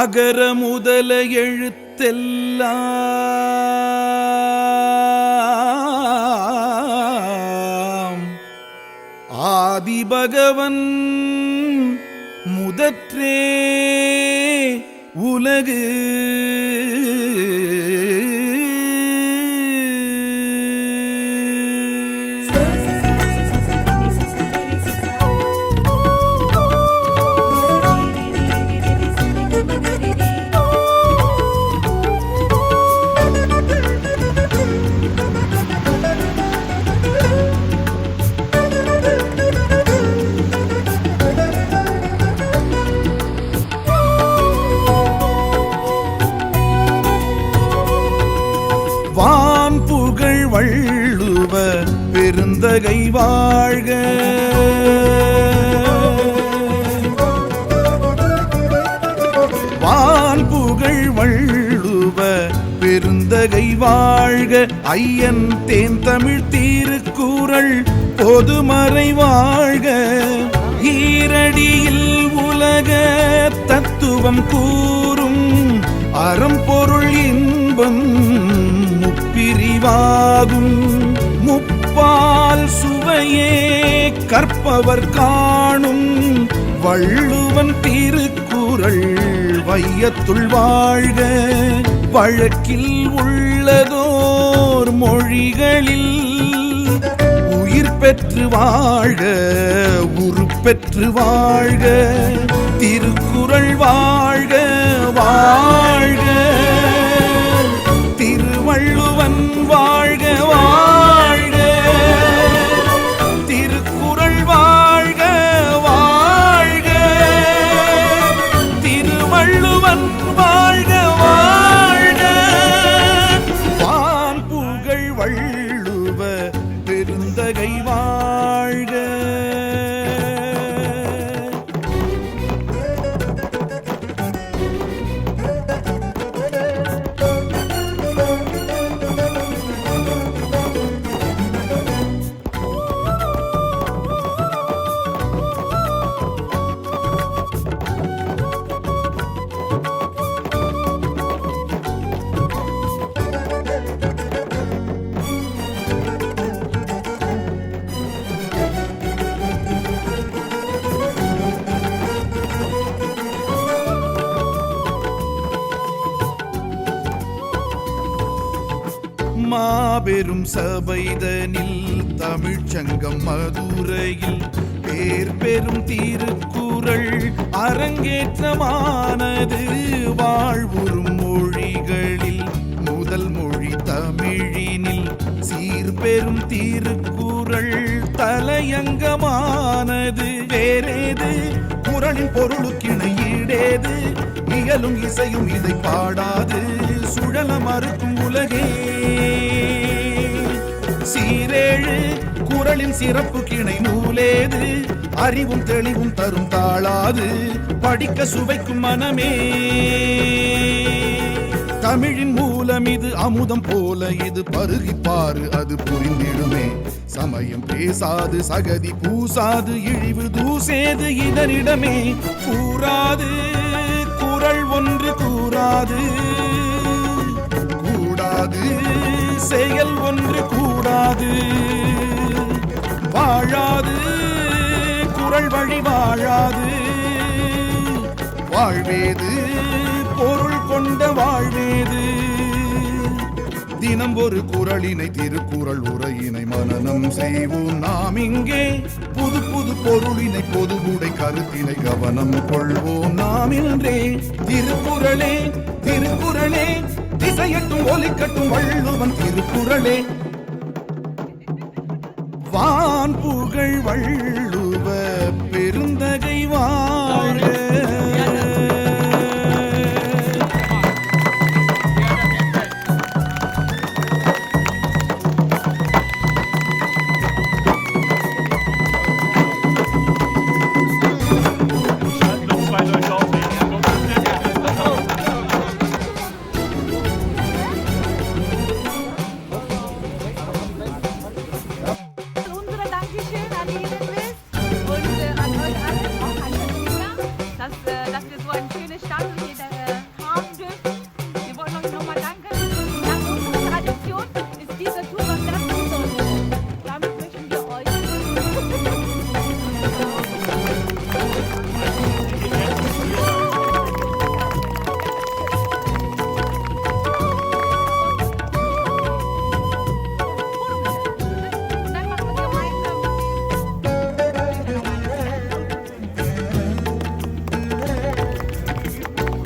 அகர முதல எழுத்தெல்லாம் ஆதிபகவன் முதற்றே உலகு. வள்ளுவ பெருந்தகை வாழ்க. வான்புகழ் வள்ளுவ பெருந்தகை வாழ்க. ஐயன் தேன் தமிழ் திருக்குறள் பொதுமறை வாழ்க. ஈரடியில் உலக தத்துவம் கூறும் அறம்பொருள் இன்பம் பிரிவாகும். முப்பால் சுவையே கற்பவர் காணும் வள்ளுவன் திருக்குறள் வையத்துள் வாழ்க. வழக்கில் உள்ளதோர் மொழிகளில் உயிர் பெற்று வாழ்க, உருப்பெற்று வாழ்க. திருக்குறள் வாழ்க வாழ்க. திருவள்ளுவன் வாழ்க வாழ்க. திருக்குறள் வாழ்க வாழ்க. திருவள்ளுவன் வாழ்க வாழ்க. வான்புகழ் வள்ளுவ பெருந்தகை வாழ்க. மாபெரும் சபைதனில் தமிழ்ச்சங்கம் மதுரையில் பேர் பெரும் திருக்குறள் அரங்கேற்றமானது. வாழ்வுறும் மொழிகளில் முதல் மொழி தமிழினில் சீர்பெரும் திருக்குறள் தலையங்கமானது. வேறேது குறளின் பொருளுக்கிணை ஈடேது? இயலும் இசையும் இதை பாடாது சுழல மறுக்கும் உலகே. சீரேழு குறளின் சிறப்பு கிணை நூலேது? அறிவும் தெளிவும் தரும் தாளாது படிக்க சுவைக்கும் மனமே. தமிழின் மூலம் இது அமுதம் போல இது பருகிப்பாரு அது புரிந்திடுமே. சமயம் பேசாது சகதி பூசாது இழிவு தூசேது இதனிடமே. கூறாது குறள் ஒன்று கூறாது கூடாது செயல் ஒன்று கூடாது. வாழாது குறள் வழி வாழாது. வாழ்வேது பொருள் கொண்ட வாழ்வேது. தினம் ஒரு குறளினை திருக்குறள் உரையினை மனனம் செய்வோம் நாம் இங்கே. புது புது பொருளினை பொதுவுடை கருத்தினை கவனம் கொள்வோம் நாம் இன்றே. திருக்குறளே திருக்குறளே திசையட்டும் ஒலிக்கட்டும் வள்ளுவன் திருக்குறளே. வான்புகழ் வள்ளுவ பெருந்தகை வாழ்க. Dankeschön an Ihnen. Und an euch alle auch an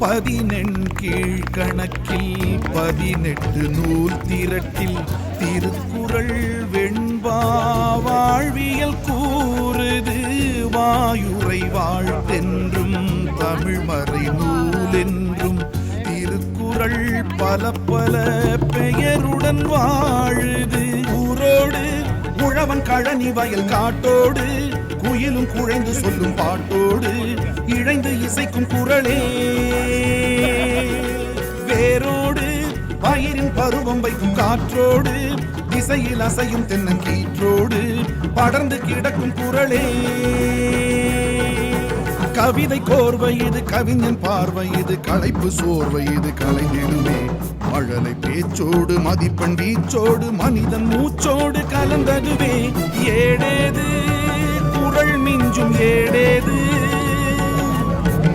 பதினெண்கீழ்கணக்கில் 18 நூல் திரட்டில் திருக்குறள் வெண்பா வாழ்வியல் கூறுது வாயுரை வாழ்த்தென்றும் தமிழ்மறை நூலென்றும் திருக்குறள் பல பல பெயருடன் வாழுது ஊரோடு உழவன் கழனி வயல் காட்டோடு குயிலும் குழைந்து சொல்லும் பாட்டோடு இழைந்து இசைக்கும் குரலே வேரோடு பயிரின் பருவம் வைக்கும் காற்றோடு திசையில் அசையும் தென்னங்கீற்றோடு படர்ந்து கிடக்கும் குரலே கவிதை கோர்வை இது கவிஞன் பார்வை இது களைப்பு சோர்வை இது கலைஞனுமே மழலை பேச்சோடு மதிப்பெண் வீச்சோடு மனிதன் மூச்சோடு கலந்ததுவே ஏடேது குரல் மிஞ்சும் ஏடேது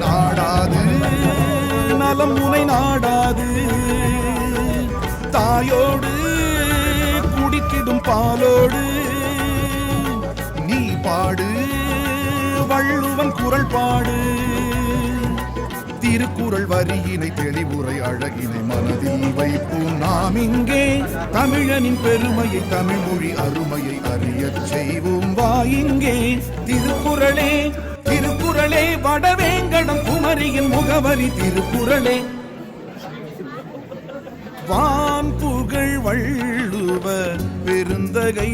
நாடாது நலம் முனை நாடாது தாயோடு குடித்திடும் பாலோடு நீ பாடு வள்ளுவன் குரல் பாடு திருக்குறள் வரியினை தெளிவுரை அழகினை மனதில் வைப்போம் நாம் இங்கே தமிழனின் பெருமையை தமிழ்மொழி அருமையை அறியச் செய்வோம் வா இங்கே திருக்குறளே திருக்குறளே வடவேங்கடம் குமரியின் முகவரி திருக்குறளே வான் புகழ் வள்ளுவ பெருந்தகை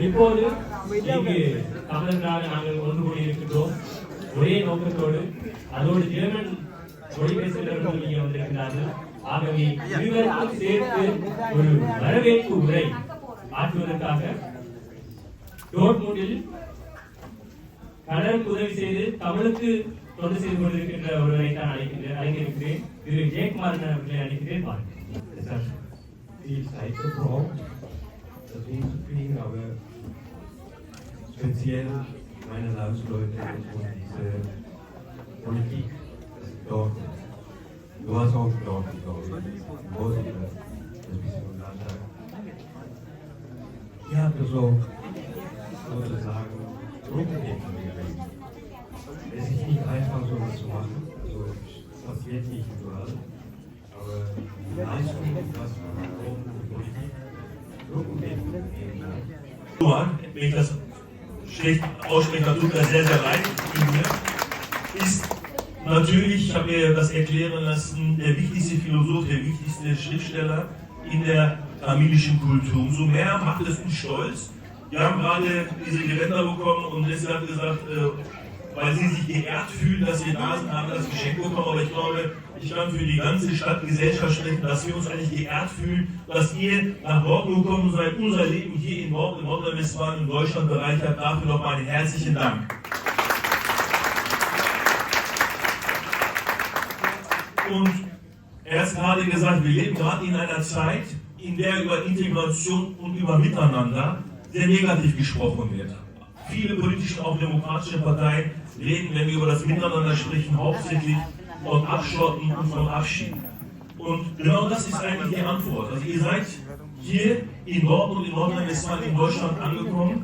இப்போது இங்கு தமிழர்களாக நாங்கள் ஒன்று கூடியிருக்கின்றோம் ஒரே நோக்கத்தோடு அதோடு ஜெர்மன் மொழி பேசுகிறவர்கள் இங்கே வந்திருக்கிறார்கள் ஆகவே இருவருக்கும் சேர்த்து ஒரு வரவேற்பு உரை ஆற்றுவதற்காக டோர்ட்முண்டில் கடலுக்கு உதவி செய்து தமிழுக்கு தொண்டு செய்து கொண்டிருக்கின்ற ஒருவரை தான் அழைக்கிறேன் திரு ஜெயக்குமார் அவர்களை அழைக்கிறேன் பாருங்கள். Die Zeit gebraucht, das hinzukriegen, aber speziell meine Landsleute und diese Politik dort. Du hast auch dort, glaube ich, das bisschen im Landtag. Ihr habt das auch sozusagen zurückgegeben. Es ist nicht einfach, sowas zu machen. Also, es passiert nicht überall. Aber die Leistung, was man braucht, die Politik, zurückgegeben. Wenn ich das schlecht ausspreche, dann tut mir sehr, sehr leid. Ist natürlich, ich habe mir das erklären lassen, der wichtigste Philosoph, der wichtigste Schriftsteller in der tamilischen Kultur. Umso mehr macht es uns stolz. Wir haben gerade diese Gewänder bekommen und Leslie hat gesagt, weil sie sich geehrt fühlen, dass wir da sind, haben das Geschenk bekommen. Aber ich glaube, ich kann für die ganze Stadtgesellschaft sprechen, dass wir uns eigentlich geehrt fühlen, dass ihr nach Dortmund gekommen seid, unser Leben hier in Nordrhein-Westfalen und Deutschland bereichert. Dafür nochmal einen herzlichen Dank. Und er hat gerade gesagt, wir leben gerade in einer Zeit, in der über Integration und über Miteinander sehr negativ gesprochen wird. Viele politische, auch demokratische Parteien reden, wenn wir über das Miteinander sprechen, hauptsächlich von Abschotten und von Abschied. Und genau das ist eigentlich die Antwort. Also ihr seid hier in Dortmund, in Nordrhein-Westfalen, in Deutschland angekommen.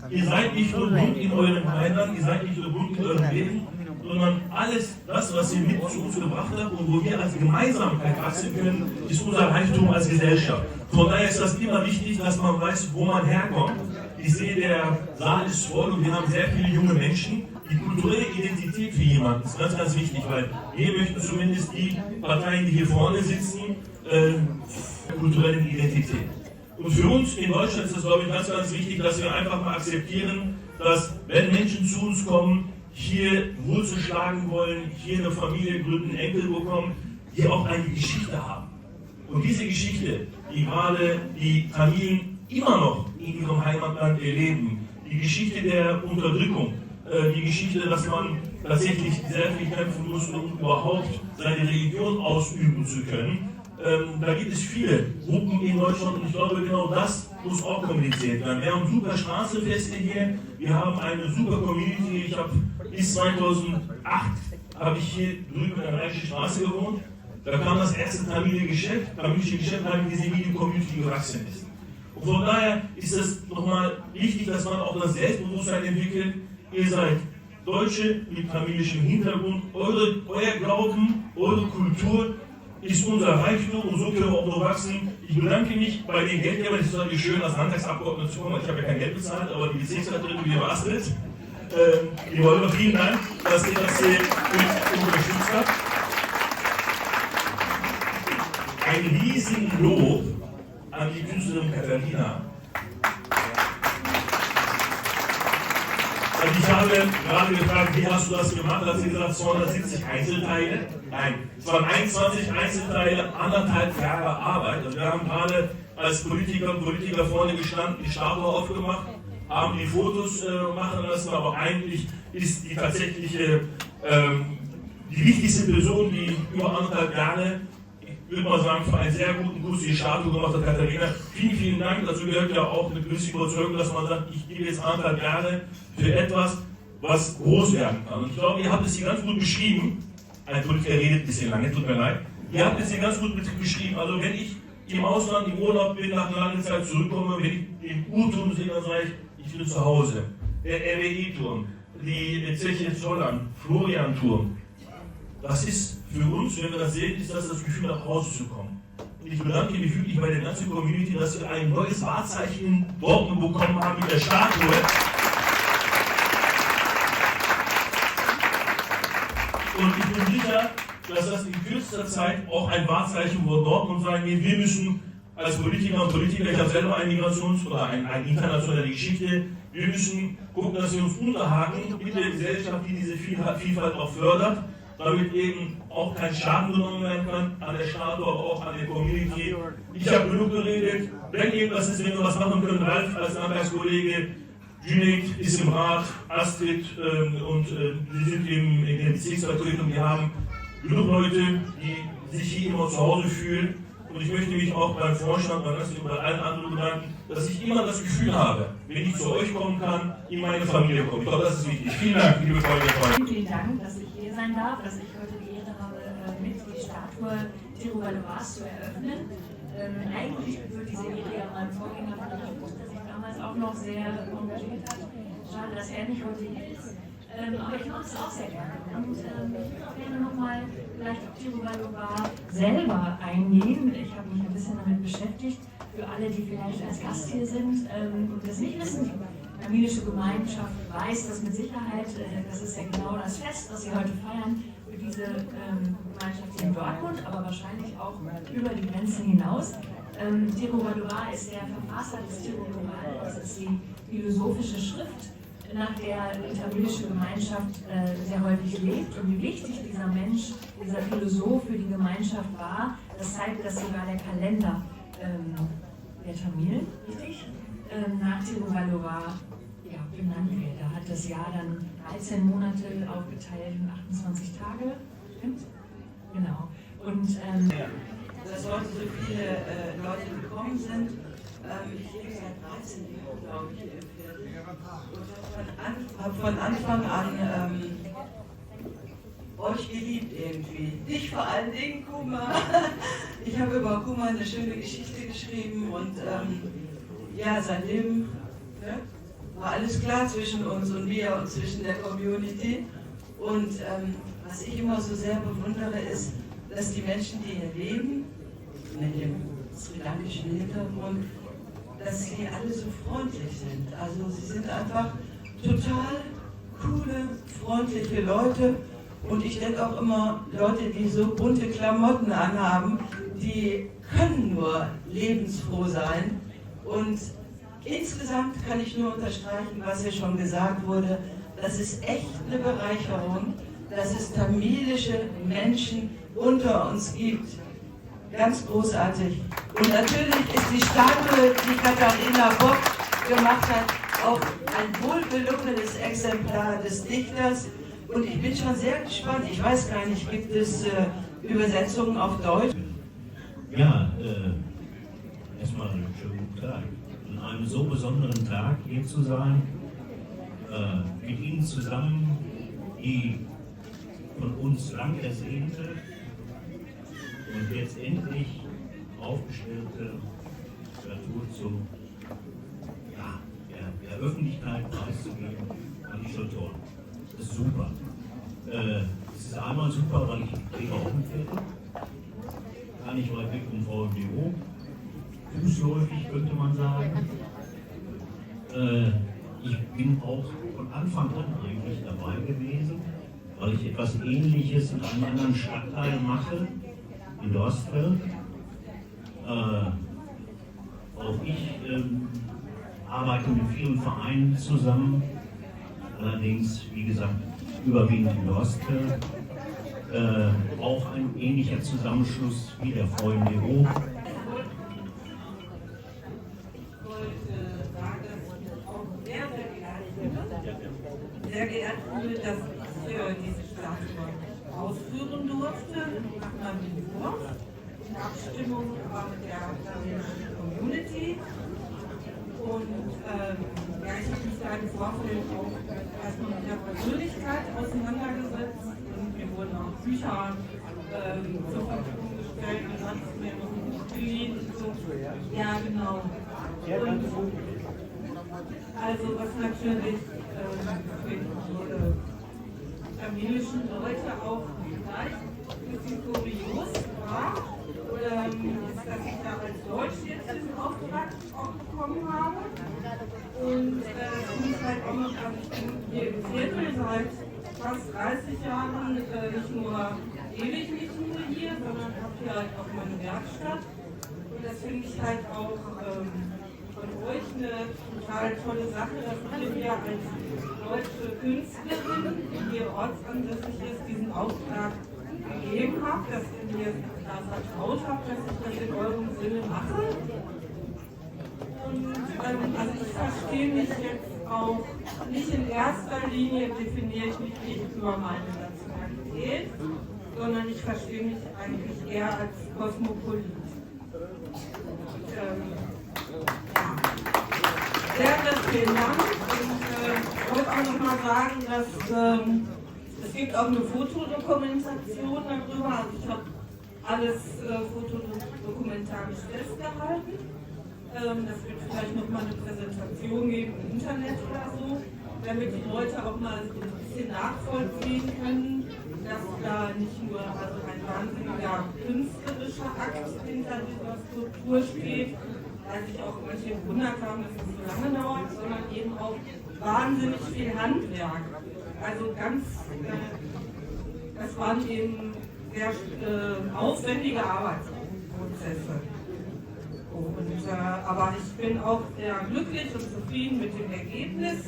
Ihr seid nicht nur bunt in euren Heimatern, ihr seid nicht nur bunt in eurem Leben, sondern alles das, was ihr mit zu uns gebracht habt und wo wir als Gemeinsamkeit wachsen können, ist unser Reichtum als Gesellschaft. Von daher ist das immer wichtig, dass man weiß, wo man herkommt. Ich sehe, der Saal ist voll und wir haben sehr viele junge Menschen. Die kulturelle Identität für jemanden ist ganz, ganz wichtig, weil wir möchten zumindest die Parteien, die hier vorne sitzen, kulturelle Identität. Und für uns in Deutschland ist das, glaube ich, ganz, ganz wichtig, dass wir einfach mal akzeptieren, dass wenn Menschen zu uns kommen, hier Wurzeln schlagen wollen, hier eine Familie gründen, Enkel bekommen, die auch eine Geschichte haben. Und diese Geschichte, die gerade die Tamilen immer noch in ihrem Heimatland erleben, die Geschichte der Unterdrückung, die Geschichte, dass man tatsächlich sehr viel kämpfen muss, um überhaupt seine Religion ausüben zu können. Da gibt es viele Gruppen in Deutschland und ich glaube, genau das muss auch kommuniziert werden. Wir haben super Straßenfeste hier, wir haben eine super Community. Ich habe bis 2008 habe ich hier drüben in der Reichischen Straße gewohnt. Da kam das erste tamilische Geschäft, weil diese Medien-Community gewachsen ist. Und von daher ist es nochmal wichtig, dass man auch das Selbstbewusstsein entwickelt. Ihr seid Deutsche mit tamilischem Hintergrund, euer Glauben, eure Kultur ist unser Reichtum und so können wir auch nur wachsen. Ich bedanke mich bei den Geldgebern, es ist natürlich schön, als Landtagsabgeordneter zu kommen, ich habe ja kein Geld bezahlt, aber die Bezirksleiterin, die war Astrid, die wollen vielen Dank, dass ihr das mit unterstützt habt. Ein riesen Lob an die Künstlerin Katharina. Also ich habe gerade gefragt, wie hast du das gemacht? Hat sie gesagt, 270 Einzelteile? Nein, es waren 21 Einzelteile, 1,5 Jahre Arbeit. Also wir haben gerade als Politiker und Politiker vorne gestanden, die Statue aufgemacht, haben die Fotos machen lassen, aber eigentlich ist die tatsächliche, die wichtigste Person, die über 1,5 Jahre, ich würde mal sagen, für einen sehr guten Kurs die Statue gemacht hat, Katharina. Vielen, vielen Dank. Dazu gehört ja auch eine gewisse Überzeugung, dass man sagt, ich gebe jetzt 1,5 Jahre für etwas, was groß werden kann. Und ich glaube, ihr habt es hier ganz gut beschrieben. Ein Politiker redet ein bisschen lange, tut mir leid. Ihr habt es hier ganz gut beschrieben. Also wenn ich im Ausland im Urlaub bin, nach einer langen Zeit zurückkomme, wenn ich den U-Turm sehe, dann sage ich bin zu Hause. Der RWE-Turm, die Zeche Zollern, Florian-Turm. Das ist für uns, wenn wir das sehen, ist das Gefühl, nach Hause zu kommen. Und ich bedanke mich wirklich bei der ganzen Community, dass wir ein neues Wahrzeichen in Dortmund bekommen haben mit der Statue. Und ich bin sicher, dass das in kürzester Zeit auch ein Wahrzeichen von Dortmund sein wird. Wir müssen als Politiker und Politiker, ich habe selber eine Migrations- oder eine internationale Geschichte, wir müssen gucken, dass wir uns unterhaken mit der Gesellschaft, die diese Vielfalt auch fördert, damit eben auch kein Schaden genommen werden kann an der Statue, aber auch an der Community. Ich habe genug geredet. Wenn irgendwas ist, wenn wir was machen können, Ralf als Anwaltskollege, Junaid ist im Rat, Astrid und wir sind in der Bezirksvertretung. Wir haben genug Leute, die sich hier immer zu Hause fühlen. Und ich möchte mich auch beim Vorstand, bei Astrid und bei allen anderen bedanken, dass ich immer das Gefühl habe, wenn ich zu euch kommen kann, in meine Familie komme. Ich glaube, das ist wichtig. Vielen Dank, liebe Freunde und Freunde. Vielen Dank, dass ich hier sein darf, dass ich heute die Ehre habe, mit die Statue Thierry Valois zu eröffnen. Eigentlich gebührt diese Ehre ja meinem Vorgänger, der sich damals auch noch sehr engagiert hat. Schade, dass er nicht heute hier ist. Aber ich mache es auch sehr gerne. Und ich würde auch gerne nochmal vielleicht auf Thierry Valois selber eingehen. Ich habe mich ein bisschen damit beschäftigt. Für alle, die vielleicht als Gast hier sind und das nicht wissen, die tamilische Gemeinschaft weiß das mit Sicherheit. Das ist ja genau das Fest, was sie heute feiern, für diese Gemeinschaft hier in Dortmund, aber wahrscheinlich auch über die Grenzen hinaus. Thierry Valois ist der Verfasser des Thierry Valois. Das ist die philosophische Schrift, nach der die tamilische Gemeinschaft sehr häufig lebt. Und wie wichtig dieser Mensch, dieser Philosoph für die Gemeinschaft war, das zeigt, dass sogar der Kalender der Tamilen, richtig, nach Thierry Valois benannt wird. Da hat das Jahr dann 13 Monate aufgeteilt und 28 Tage. Stimmt? Genau. Und dass heute so viele Leute gekommen sind. Ich lebe seit 13 Jahren, glaube ich, im Viertel. Und habe von Anfang an euch geliebt irgendwie. Dich vor allen Dingen, Kuma. Ich habe über Kuma eine schöne Geschichte geschrieben und ja, seitdem war alles klar zwischen uns und mir und zwischen der Community. Und was ich immer so sehr bewundere, ist, dass die Menschen, die hier leben, mit dem sri-lankischen Hintergrund, dass sie alle so freundlich sind. Also sie sind einfach total coole, freundliche Leute. Und ich denke auch immer, Leute, die so bunte Klamotten anhaben, die können nur lebensfroh sein. Und insgesamt kann ich nur unterstreichen, was hier schon gesagt wurde, das ist echt eine Bereicherung, dass es tamilische Menschen unter uns gibt. Ganz großartig. Und natürlich ist die Statue, die Katharina Bock gemacht hat, auch ein wohlgelungenes Exemplar des Dichters. Und ich bin schon sehr gespannt. Ich weiß gar nicht, gibt es Übersetzungen auf Deutsch? Ja, erstmal einen schönen guten Tag. An einem so besonderen Tag hier zu sein, mit Ihnen zusammen, die von uns lang ersehnte und jetzt endlich aufgestellte Statue der Öffentlichkeit preiszugeben, fand ich schon toll. ist super. Es ist einmal super, weil ich Träger umfällt. Gar nicht weit weg vom VMDO. Fußläufig könnte man sagen. Ich bin auch von Anfang an eigentlich dabei gewesen, weil ich etwas Ähnliches in einem anderen Stadtteil mache, in Dorstfeld. Auch ich arbeite mit vielen Vereinen zusammen, allerdings, wie gesagt, überwiegend in Dorstfeld. Auch ein ähnlicher Zusammenschluss wie der VMDO. Sehr geehrt fühle, dass ich diese Statue ausführen durfte nach meinem Entwurf. In Abstimmung war mit der Community. Und ja, ich habe mich da im Vorfeld auch erstmal mit der Persönlichkeit auseinandergesetzt. Und mir wurden auch Bücher zur Verfügung gestellt. Dann hat es mir noch ein Buch geliehen und so. Ja, genau. Und also was natürlich für die tamilischen Leute auch vielleicht ein bisschen kurios war, ist, dass ich da als Deutsch jetzt diesen Auftrag auch bekommen habe. Und das finde ich halt auch noch, also ich bin hier im Viertel seit fast 30 Jahren nicht nur ewig nicht nur hier, sondern habe hier halt auch meine Werkstatt. Und das finde ich halt auch von euch eine total tolle Sache, dass ihr mir als deutsche Künstlerin, die hier ortsansässig ist, diesen Auftrag gegeben habt, dass ihr mir da vertraut habt, dass ich das in eurem Sinne mache. Und also ich verstehe mich jetzt auch nicht in erster Linie, definiere ich mich nicht über meine Nationalität, sondern ich verstehe mich eigentlich eher als Kosmopolit. Sehr vielen Dank. Und ich wollte auch noch mal sagen, dass es gibt auch eine Fotodokumentation darüber. Also ich habe alles fotodokumentarisch festgehalten. Das wird vielleicht noch mal eine Präsentation geben im Internet oder so, damit die Leute auch mal ein bisschen nachvollziehen können, dass da nicht nur also ein wahnsinniger künstlerischer Akt hinter dieser Skulptur steht, weil sich auch manche gewundert haben, dass es so lange dauert, sondern eben auch wahnsinnig viel Handwerk. Also das waren eben sehr aufwendige Arbeitsprozesse. Und, aber ich bin auch sehr glücklich und zufrieden mit dem Ergebnis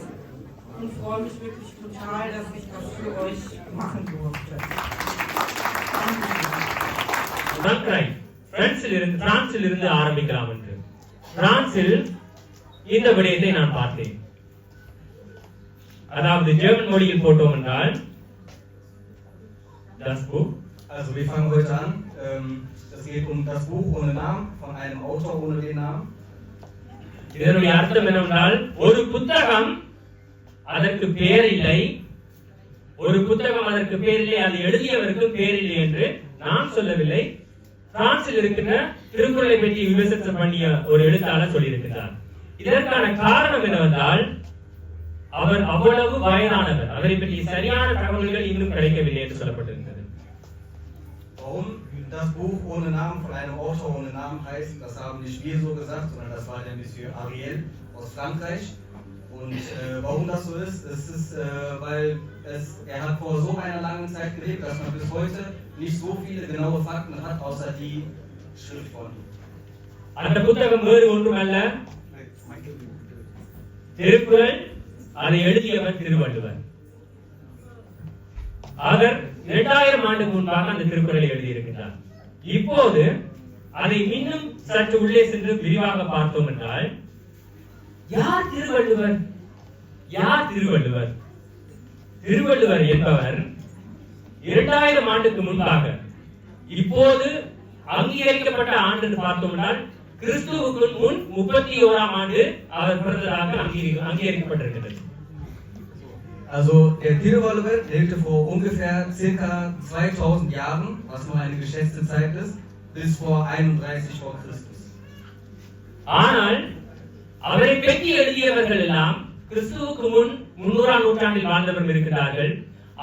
und freue mich wirklich total, dass ich das für euch machen durfte. Frankreich, பிரான்சில் இருந்து ஆரம்பிக்கலாம் என்று. பிரான்சில் இந்த விடயத்தை நான் பார்த்தேன். அதாவது ஜெர்மன் மொழியில் போட்டோம் என்றால் das Buch. Also wir fangen heute an. Es geht um das Buch ohne Namen von einem Autor ohne den Namen. இதனுடைய அர்த்தம் என்னவென்றால் ஒரு புத்தகம் அதற்கு பெயர் இல்லை, ஒரு புத்தகம் அதற்கு பெயர் இல்லை, அது எழுதியவருக்கு பெயர் இல்லை என்று நான் சொல்லவில்லை. பிரான்சில் இருக்கின்ற திருக்குறளை பற்றி விமர்சனம் பண்ணிய ஒரு எழுத்தாளர் சொல்லியிருக்கிறார். இதற்கான காரணம் என்னவென்றால் அவர் அவ்வளவு வயதானவர், அவரை பற்றி சரியான தகவல்கள் இன்னும் கிடைக்கவில்லை என்று சொல்லப்பட்டிருக்கிறது. Warum das Buch ohne Namen von einem Autor ohne Namen heißt, das haben nicht wir so gesagt, sondern das war der Monsieur Ariel aus Frankreich. Und warum das so ist, weil er hat vor so einer langen Zeit gelebt, dass man bis heute nicht so viele genaue Fakten hat, außer die Schriftform. அந்த புத்தகம் வேறு ஒன்றுமல்ல, திருக்குறள். அதை எழுதியவர் திருவள்ளுவர். அவர் 2000 ஆண்டுக்கு முன்பாக அந்த திருக்குறளை எழுதியிருக்கிறார். இப்போது அதை இன்னும் சற்று உள்ளே சென்று விரிவாக பார்த்தோம் என்றால் யார் திருவள்ளுவர்? யார் திருவள்ளுவர்? திருவள்ளுவர் என்பவர் 2000 ஆண்டுக்கு முன்பாக, இப்போது அங்கீகரிக்கப்பட்ட ஆண்டு பார்த்தோம் என்றால் கிறிஸ்துவுக்கு முன் 31ஆம் ஆண்டு அவர் பிறந்ததாக அங்கீகரிக்கப்பட்டிருக்கிறது. Also der Tirowalluwer lebte vor ungefähr ca. 2000 Jahren, was nur eine geschätzte Zeit ist, bis vor 31 vor Christus. ஆனால் அவரை பற்றி எழுதியவர்கள் எல்லாம் கிறிஸ்துவுக்கு முன் 300ஆம் நூற்றாண்டில் வாழ்ந்தவர்கள் இருக்கிறார்கள்.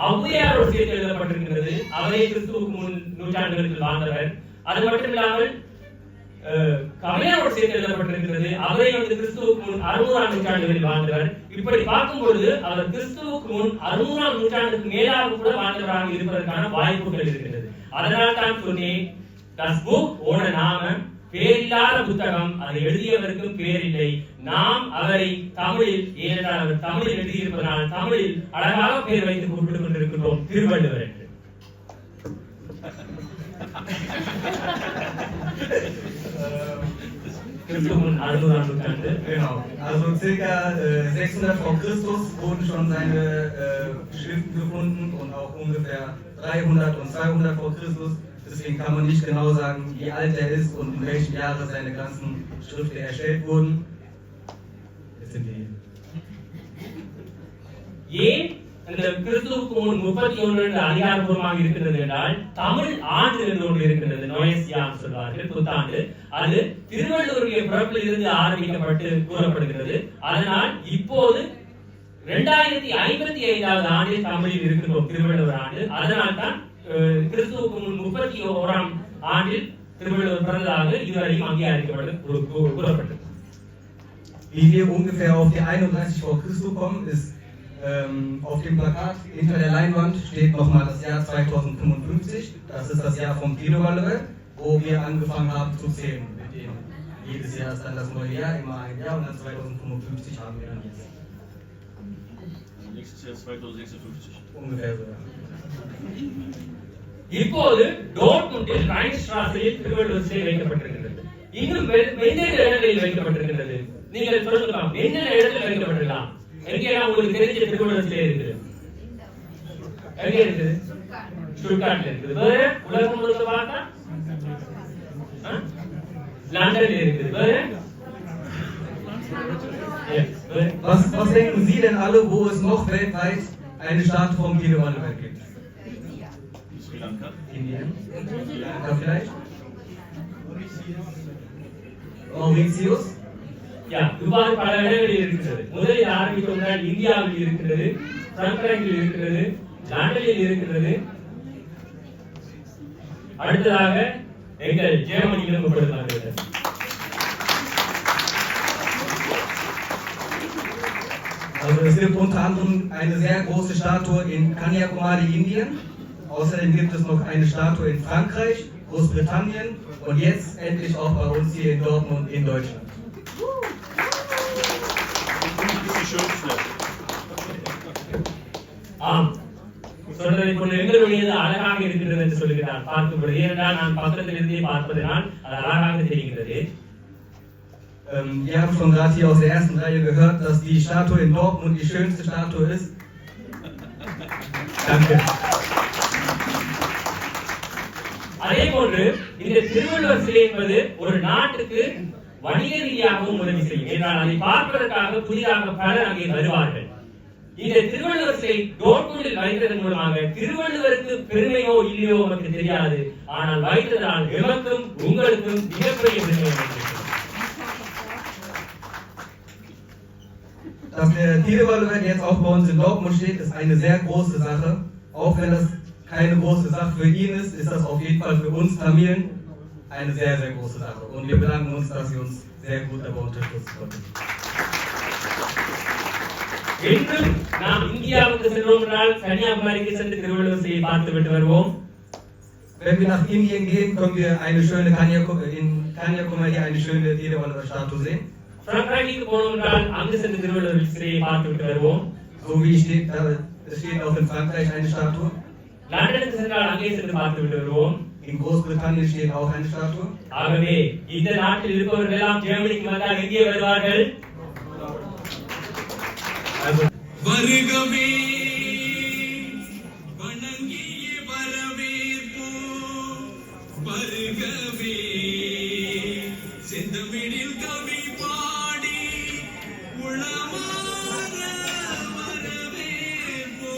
ஔவையாரோடு சேர்த்து எழுதப்பட்டிருக்கிறது. அவரே கிறிஸ்துவுக்கு முன் நூற்றாண்டுகளுக்கு வாழ்ந்தவர். அது மட்டுமில்லாமல் கவிஞரோடு சேர்த்து எழுதப்பட்டிருக்கிறது. அவரே கிறிஸ்துவுக்கு முன் 600ஆம் நூற்றாண்டுகளில் வாழ்ந்தவர். இப்படி பார்க்கும்பொழுது அவர் கிறிஸ்துவுக்கு முன் 600ஆம் நூற்றாண்டுக்கு மேலாக கூட வாழ்ந்தவராக இருப்பதற்கான வாய்ப்புகள் இருக்கிறது. அதனால் தான் சொன்னேன், das Buch ohne Namen, பேரில்லாத புத்தகம், அதை எழுதியவருக்கு பேரில்லை. நாம் அவரை தமிழில், ஏனென்றால் அவர் தமிழில் எழுதியிருப்பதனால் தமிழில் அழகாக பேர் வைத்து கூப்பிட்டுக் கொண்டிருக்கிறோம், திருவள்ளுவர் என்று. Genau. Also circa 600 vor Christus wurden schon seine Schriften gefunden und auch ungefähr 300 und 200 vor Christus. Deswegen kann man nicht genau sagen, wie alt er ist und in welchen Jahren seine ganzen Schriften erstellt wurden. Jetzt sind die. ஏன் அந்த கிறிஸ்துவுக்கு முன் 31 அதிகாரப்பூர்வமாக இருக்கிறது என்றால், தமிழ் ஆண்டு என்று ஒன்று இருக்கிறது, நோயசியான்னு சொல்வார்கள், புத்தாண்டு. அது திருவள்ளுவருடைய பிறப்பில் இருந்து ஆரம்பிக்கப்பட்டு கூறப்படுகிறது. அதனால் இப்போது 2055வது ஆண்டில் தமிழில் இருக்கிறோம், திருவள்ளுவர் ஆண்டு. அதனால் தான் கிறிஸ்துவுக்கு முன் 31ஆம் ஆண்டில் திருவள்ளுவர் பிறந்ததாக இதுவரையும் அங்கீகரிக்கப்பட்டு கூறப்பட்டது. Wie wir ungefähr auf die 31 vor Christus kommen, ist auf dem Plakat hinter der Leinwand steht nochmal das Jahr 2055. Das ist das Jahr vom Kirchwalde, wo wir angefangen haben zu zählen. Mit dem jedes Jahr ist dann das neue Jahr, immer ein Jahr, und dann 2055 haben wir dann jetzt. Nächstes Jahr 2056. Ungefähr so. இப்போது டோர்ட்முண்டில் ரைன்ஸ்ட்ராஸில் திருவள்ளுவர் சிலை வைக்கப்பட்டிருக்கிறது. இன்னும் வெவ்வேறு இடங்களில் வைக்கப்பட்டிருக்கிறது. நீங்கள் சொல்லலாம், என்னென்ன இடத்தில் வைக்கப்பட்டிருக்கலாம்? எங்கெல்லாம் உங்களுக்கு தெரிஞ்ச திருவள்ளுவர் சிலை இருக்குது? எங்க இருக்குது? ஸ்டுட்கார்ட்ல இருக்குது. வேற உலகம் முழுக்க பார்த்தா லண்டன்ல இருக்குது. வேற Was denken Sie denn alle, wo es noch weltweit eine Statue vom Kirchwalde gibt? Sri Lanka. Indien? Sri Lanka vielleicht? Mauritius? இவ்வாறு பல இடங்களில் இருக்கிறது. முதலில் ஆரம்பித்தோம்னால் இந்தியாவில் இருக்கிறது, பிரான்சில் இருக்கிறது, லண்டனில் இருக்கிறது. அடுத்ததாக எங்கள் ஜெர்மனியிலும் கொடுத்தார்கள். Also es gibt unter anderem eine sehr große Statue in Kanyakumari, Indien. Außerdem gibt es noch eine Statue in Frankreich, Großbritannien und jetzt endlich auch bei uns hier in Dortmund in Deutschland. ஆம், சொல்றதை போல எங்களுடையது அழகாக இருக்கிறது என்று சொல்கிறார். பார்க்கும்போது, ஏனென்றால் நான் பக்கத்தில் இருந்தே பார்ப்பதனால் அது அழகாக தெரிகிறது. Wir haben schon gerade hier aus der ersten Reihe gehört, dass die Statue in Dortmund die schönste Statue ist. Danke. அதே போன்று இந்த திருவள்ளுவர் சிலை என்பது ஒரு நாட்டுக்கு வணிக ரீதியாகவும் உதவி செய்யும். என்றால் அதை பார்ப்பதற்காக புதிதாக பலர் அங்கே வருவார்கள். இந்த திருவள்ளுவர் சிலை டோர்ட்முண்டில் வைத்ததன் மூலமாக திருவள்ளுவருக்கு பெருமையோ இல்லையோ நமக்கு தெரியாது. ஆனால் வைத்ததால் எமக்கும் உங்களுக்கும் மிகப்பெரிய பெருமை இருக்கிறது. Dass der Kirchwalde jetzt auch bei uns in Dortmund steht, ist eine sehr große Sache. Auch wenn das keine große Sache für ihn ist, ist das auf jeden Fall für uns Tamilen eine sehr, sehr große Sache. Und wir bedanken uns, dass Sie uns sehr gut dabei unterstützen konnten. என்றும் நாம் இந்தியாவுக்கு சென்றோம் என்றால் கன்னியாகுமரிக்கு சென்று திருவள்ளுவர் சிலையை பார்த்துவிட்டு வருவோம். Wenn wir nach Indien gehen, können wir eine schöne in Kanyakumari eine schöne Kirchwalde-Statue sehen. பிரான்சிற்கு போனோம் என்றால் அங்கு சென்று திருவள்ளுவர் சிலையை பார்த்துவிட்டு வருவோம். So wie steht, es steht auch in Frankreich eine Statue. லண்டனுக்கு சென்றால் அங்கே சென்று பார்த்துவிட்டு வருவோம். In Großbritannien steht auch eine Statue. ஆகவே இந்த நாட்டில் இருப்பவர்கள் எல்லாம் ஜெர்மனிக்கு வந்தால் எங்கே வருவார்கள்? வருகவே வணங்கிய வரவேற்போ வருகவே செந்தமிழில் கவி பாடி உளமாற வரவேற்போ.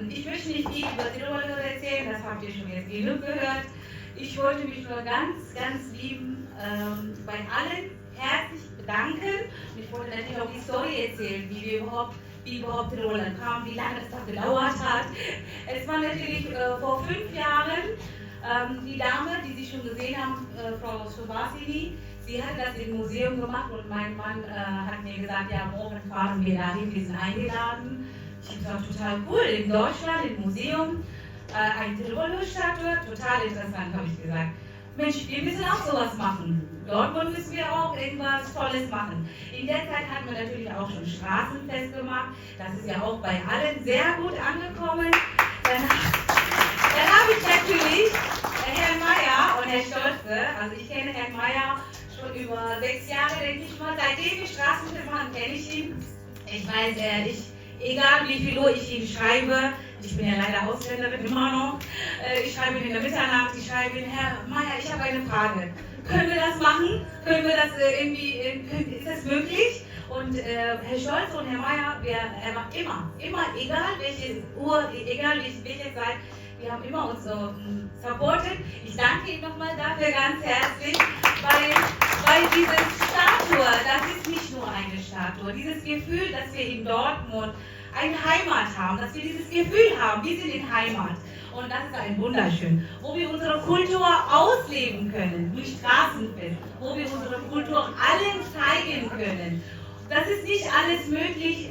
Ich möchte nicht viel über Tirol erzählen, das habt ihr schon jetzt genug gehört. Ich wollte mich nur ganz, ganz lieben bei allen herzlich bedanken. Und ich wollte natürlich auch die Story erzählen, wie überhaupt Tirol kam, wie lange es da gedauert hat. Es war natürlich vor 5 Jahren die Dame, die Sie schon gesehen haben, Frau Subhasini. Sie hat das im Museum gemacht und mein Mann hat mir gesagt, ja, morgen fahren wir dahin, wir sind eingeladen. Ich habe gesagt, total cool, in Deutschland, im Museum, eine Tiroler-Statue, total interessant, habe ich gesagt. Mensch, wir müssen auch sowas machen. Dortmund müssen wir auch irgendwas Tolles machen. In der Zeit hatten wir natürlich auch schon Straßenfest gemacht. Das ist ja auch bei allen sehr gut angekommen. Dann habe ich natürlich Herrn Meier und Herr Stolze, also ich kenne Herrn Meier schon über 6 Jahre, denke ich mal. Seitdem wir Straßenfest machen, kenne ich ihn. Ich weiß, egal wie viel Uhr ich ihm schreibe, ich bin ja leider Ausländerin immer noch, ich schreibe ihn in der Mitternacht, ich schreibe ihn, Herr Meier, ich habe eine Frage. Können wir das machen? Können wir das ist das möglich? Und Herr Stolz und Herr Meier, er macht immer, egal welche Uhr, egal welche Zeit, wir haben immer uns so supportet. Ich danke Ihnen nochmal dafür ganz herzlich, weil diese Statue, das ist nicht nur eine Statue, dieses Gefühl, dass wir in Dortmund eine Heimat haben, dass wir dieses Gefühl haben, wir sind in Heimat. Und das ist ein wunderschön, wo wir unsere Kultur ausleben können, durch Straßenfest, wo wir unsere Kultur allen zeigen können. Das ist nicht alles möglich.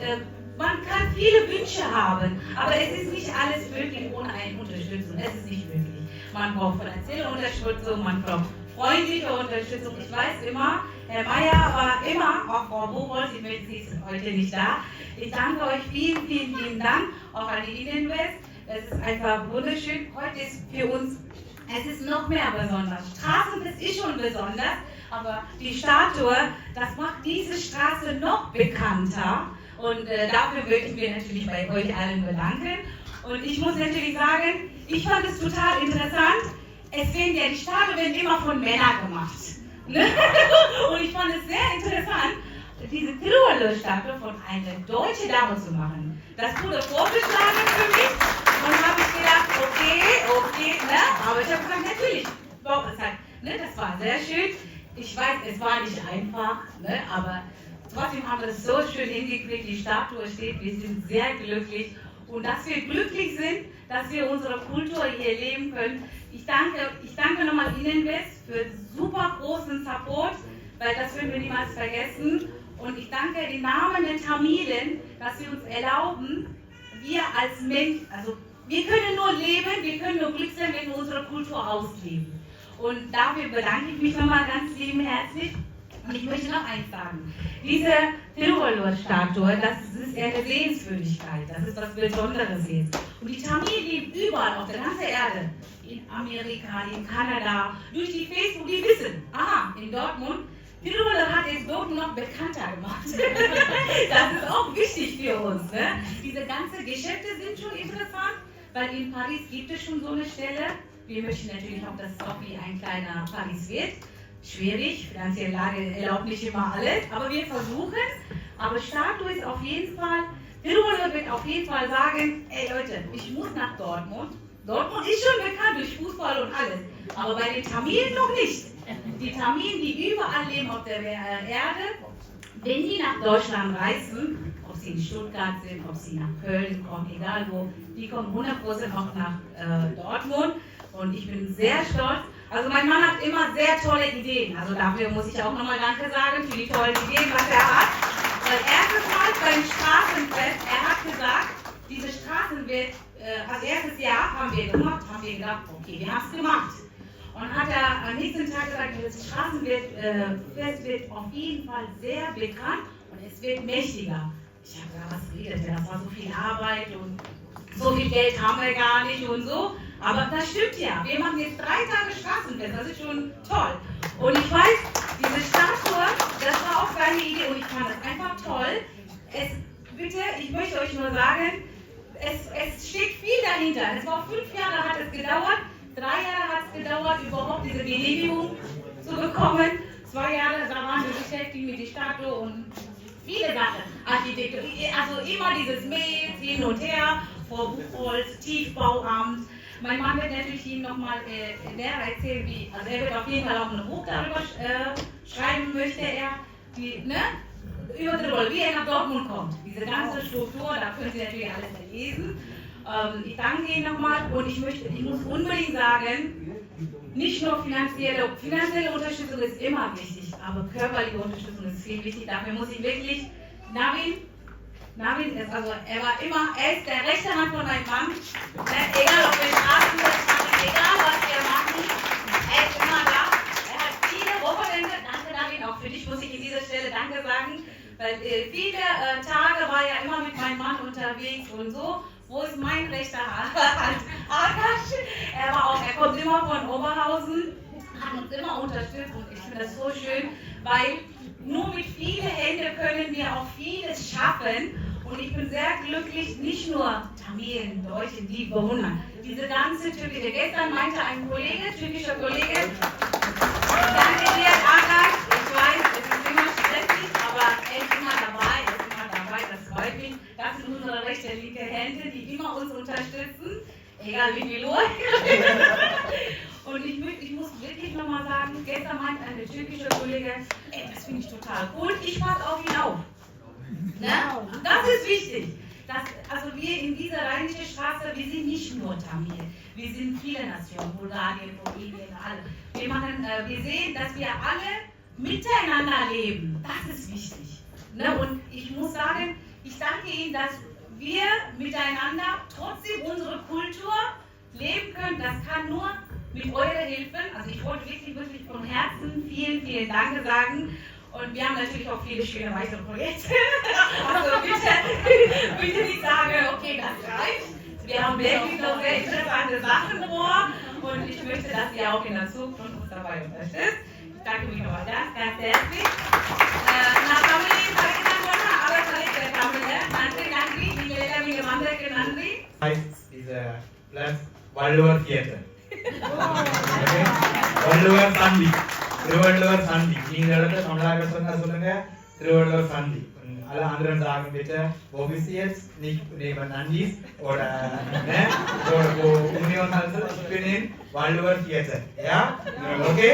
Man kann viele Wünsche haben, aber es ist nicht alles möglich ohne eine Unterstützung. Es ist nicht möglich. Man braucht finanzielle Unterstützung, man braucht freundliche Unterstützung. Ich weiß immer, Herr Meier war immer, auch Frau Bobold, sie ist heute nicht da. Ich danke euch vielen, vielen, vielen Dank, auch an die Innenwest. Es ist einfach wunderschön. Heute ist für uns, es ist noch mehr besonders. Straßenfest ist schon besonders, aber die Statue, das macht diese Straße noch bekannter. Und dafür möchten wir natürlich bei euch allen bedanken. Und ich muss natürlich sagen, ich fand es total interessant. Die Statue werden immer von Männern gemacht. Und ich fand es sehr interessant, diese Tiroler Statue von einer deutschen Dame zu machen. Das wurde vorgeschlagen für mich. Und habe ich gedacht, okay, ne? Aber ich habe gesagt, natürlich. Das war sehr schön. Ich weiß, es war nicht einfach, ne? Aber trotzdem haben wir es so schön hingekriegt, die Statue steht, wir sind sehr glücklich. Und dass wir glücklich sind, dass wir unsere Kultur hier leben können. Ich danke nochmal Innenwest für super großen Support, weil das werden wir niemals vergessen. Und ich danke den Namen der Tamilen, dass sie uns erlauben, wir als Mensch, also wir können nur leben, wir können nur glücklich sein, wenn wir unsere Kultur ausleben. Und dafür bedanke ich mich nochmal ganz lieb herzlich. Und ich möchte noch eins sagen. Diese Tiroler-Statue, das ist eine Sehenswürdigkeit, das ist was Besonderes jetzt. Und die Tamilen leben überall auf der ganzen Erde. In Amerika, in Kanada, durch die Facebook, die wissen, aha, in Dortmund, Tiroler hat jetzt Dortmund noch bekannter gemacht. Das ist auch wichtig für uns. Ne? Diese ganzen Geschäfte sind schon interessant, weil in Paris gibt es schon so eine Stelle. Wir möchten natürlich auch, dass es auch wie ein kleiner Paris wird. schwierig. Finanzielle Lage erlaubt nicht immer alles, aber wir versuchen es. Aber Statue ist auf jeden Fall, Tiroler wird auf jeden Fall sagen, ey Leute, ich muss nach Dortmund. Dortmund ist schon bekannt durch Fußball und alles, aber bei den Tamilen noch nicht. Die Tamilen, die überall leben auf der Erde, wenn die nach Deutschland reisen, ob sie in Stuttgart sind, ob sie nach Köln kommen, egal wo, die kommen 100% auch nach Dortmund und ich bin sehr stolz. Also mein Mann hat immer sehr tolle Ideen, also dafür muss ich auch nochmal Danke sagen für die tollen Ideen, was er hat. Weil erstes Mal beim Straßenfest, er hat gesagt, diese Straßen wird, als erstes Jahr haben wir gemacht, haben wir gedacht, okay, wir haben es gemacht. Und hat er am nächsten Tag gesagt, das Straßenfest wird auf jeden Fall sehr bekannt und es wird mächtiger. Ich habe gesagt, was redet der? Das war so viel Arbeit und so viel Geld haben wir gar nicht und so. Aber das stimmt ja. Wir machen jetzt 3 Tage Straßenfest, das ist schon toll. Und ich weiß, diese Statue, das war auch seine Idee und ich fand das einfach toll. Bitte, ich möchte euch nur sagen, es steht viel dahinter. Es war 5 Jahre hat es gedauert, 3 Jahre hat es gedauert, überhaupt diese Genehmigung zu bekommen. 2 Jahre, da waren wir beschäftigt mit der Statue und viele Sachen. Architektur, also immer dieses Mail, hin und her, vor Buchholz, Tiefbauamt. Mein Mann wird natürlich Ihnen nochmal näher erzählen, wie, also er wird auf jeden Fall auch ein Buch darüber schreiben, möchte er, über Tirol, wie er nach Dortmund kommt. Diese ganze Struktur, da können Sie natürlich alles lesen. Ich danke Ihnen nochmal und ich muss unbedingt sagen, nicht nur finanzielle Unterstützung ist immer wichtig, aber körperliche Unterstützung ist viel wichtig. Dafür muss ich wirklich, Navin ist, also er ist der rechte Hand von meinem Mann, egal ob wir Straßen machen, egal was wir machen, er ist immer da. Er hat viele Wochenende, danke Navin, auch für dich muss ich an dieser Stelle Danke sagen, weil viele Tage war er immer mit meinem Mann unterwegs und so. Wo ist mein rechter Hand? Arkasch. Er kommt immer von Oberhausen, hat uns immer unterstützt und ich finde das so schön, weil nur mit vielen Händen können wir auch vieles schaffen und ich bin sehr glücklich, nicht nur Tamilen, Deutsche, die bewundern. Diese ganze Türkische, gestern meinte ein türkischer Kollege, danke dir Arkasch, ich weiß, es ist immer stressig, aber er ist immer dabei, das freut mich. Das sind unsere rechte, linke Hände, die immer uns unterstützen, egal wie viel Uhr. Und ich muss wirklich nochmal sagen, gestern meinte ein türkischer Kollege, ey, das finde ich total cool, ich passe auf ihn auf. Ne? Das ist wichtig. Also wir in dieser Rheinischen Straße, wir sind nicht nur Tamil, wir sind viele Nationen, Bulgarien, Rumänien, alle. Wir sehen, dass wir alle miteinander leben. Das ist wichtig. Ne? Und ich muss sagen, ich danke Ihnen, dass wir miteinander trotzdem unsere Kultur leben können. Das kann nur mit eurer Hilfe. Also ich wollte wirklich von Herzen vielen Dank sagen. Und wir haben natürlich auch viele schöne weitere Projekte. Also bitte nicht sagen, okay, das reicht. Wir haben wirklich noch sehr interessante Sachen vor. Und ich möchte, dass ihr auch in der Zukunft uns dabei unterstützt. Ich danke mich nochmal ganz herzlich. Diese Platz Valluvar Theater. Valluvar Sandi. Valluvar Sandi. நீங்கள் தமிழாக சொல்லுங்க திருவள்ளுவர் சந்தி. Alle anderen sagen bitte, wo bist du jetzt? Nicht neben Nandis oder wo Union also, ich bin in Valluvar Theater. Ja? Okay?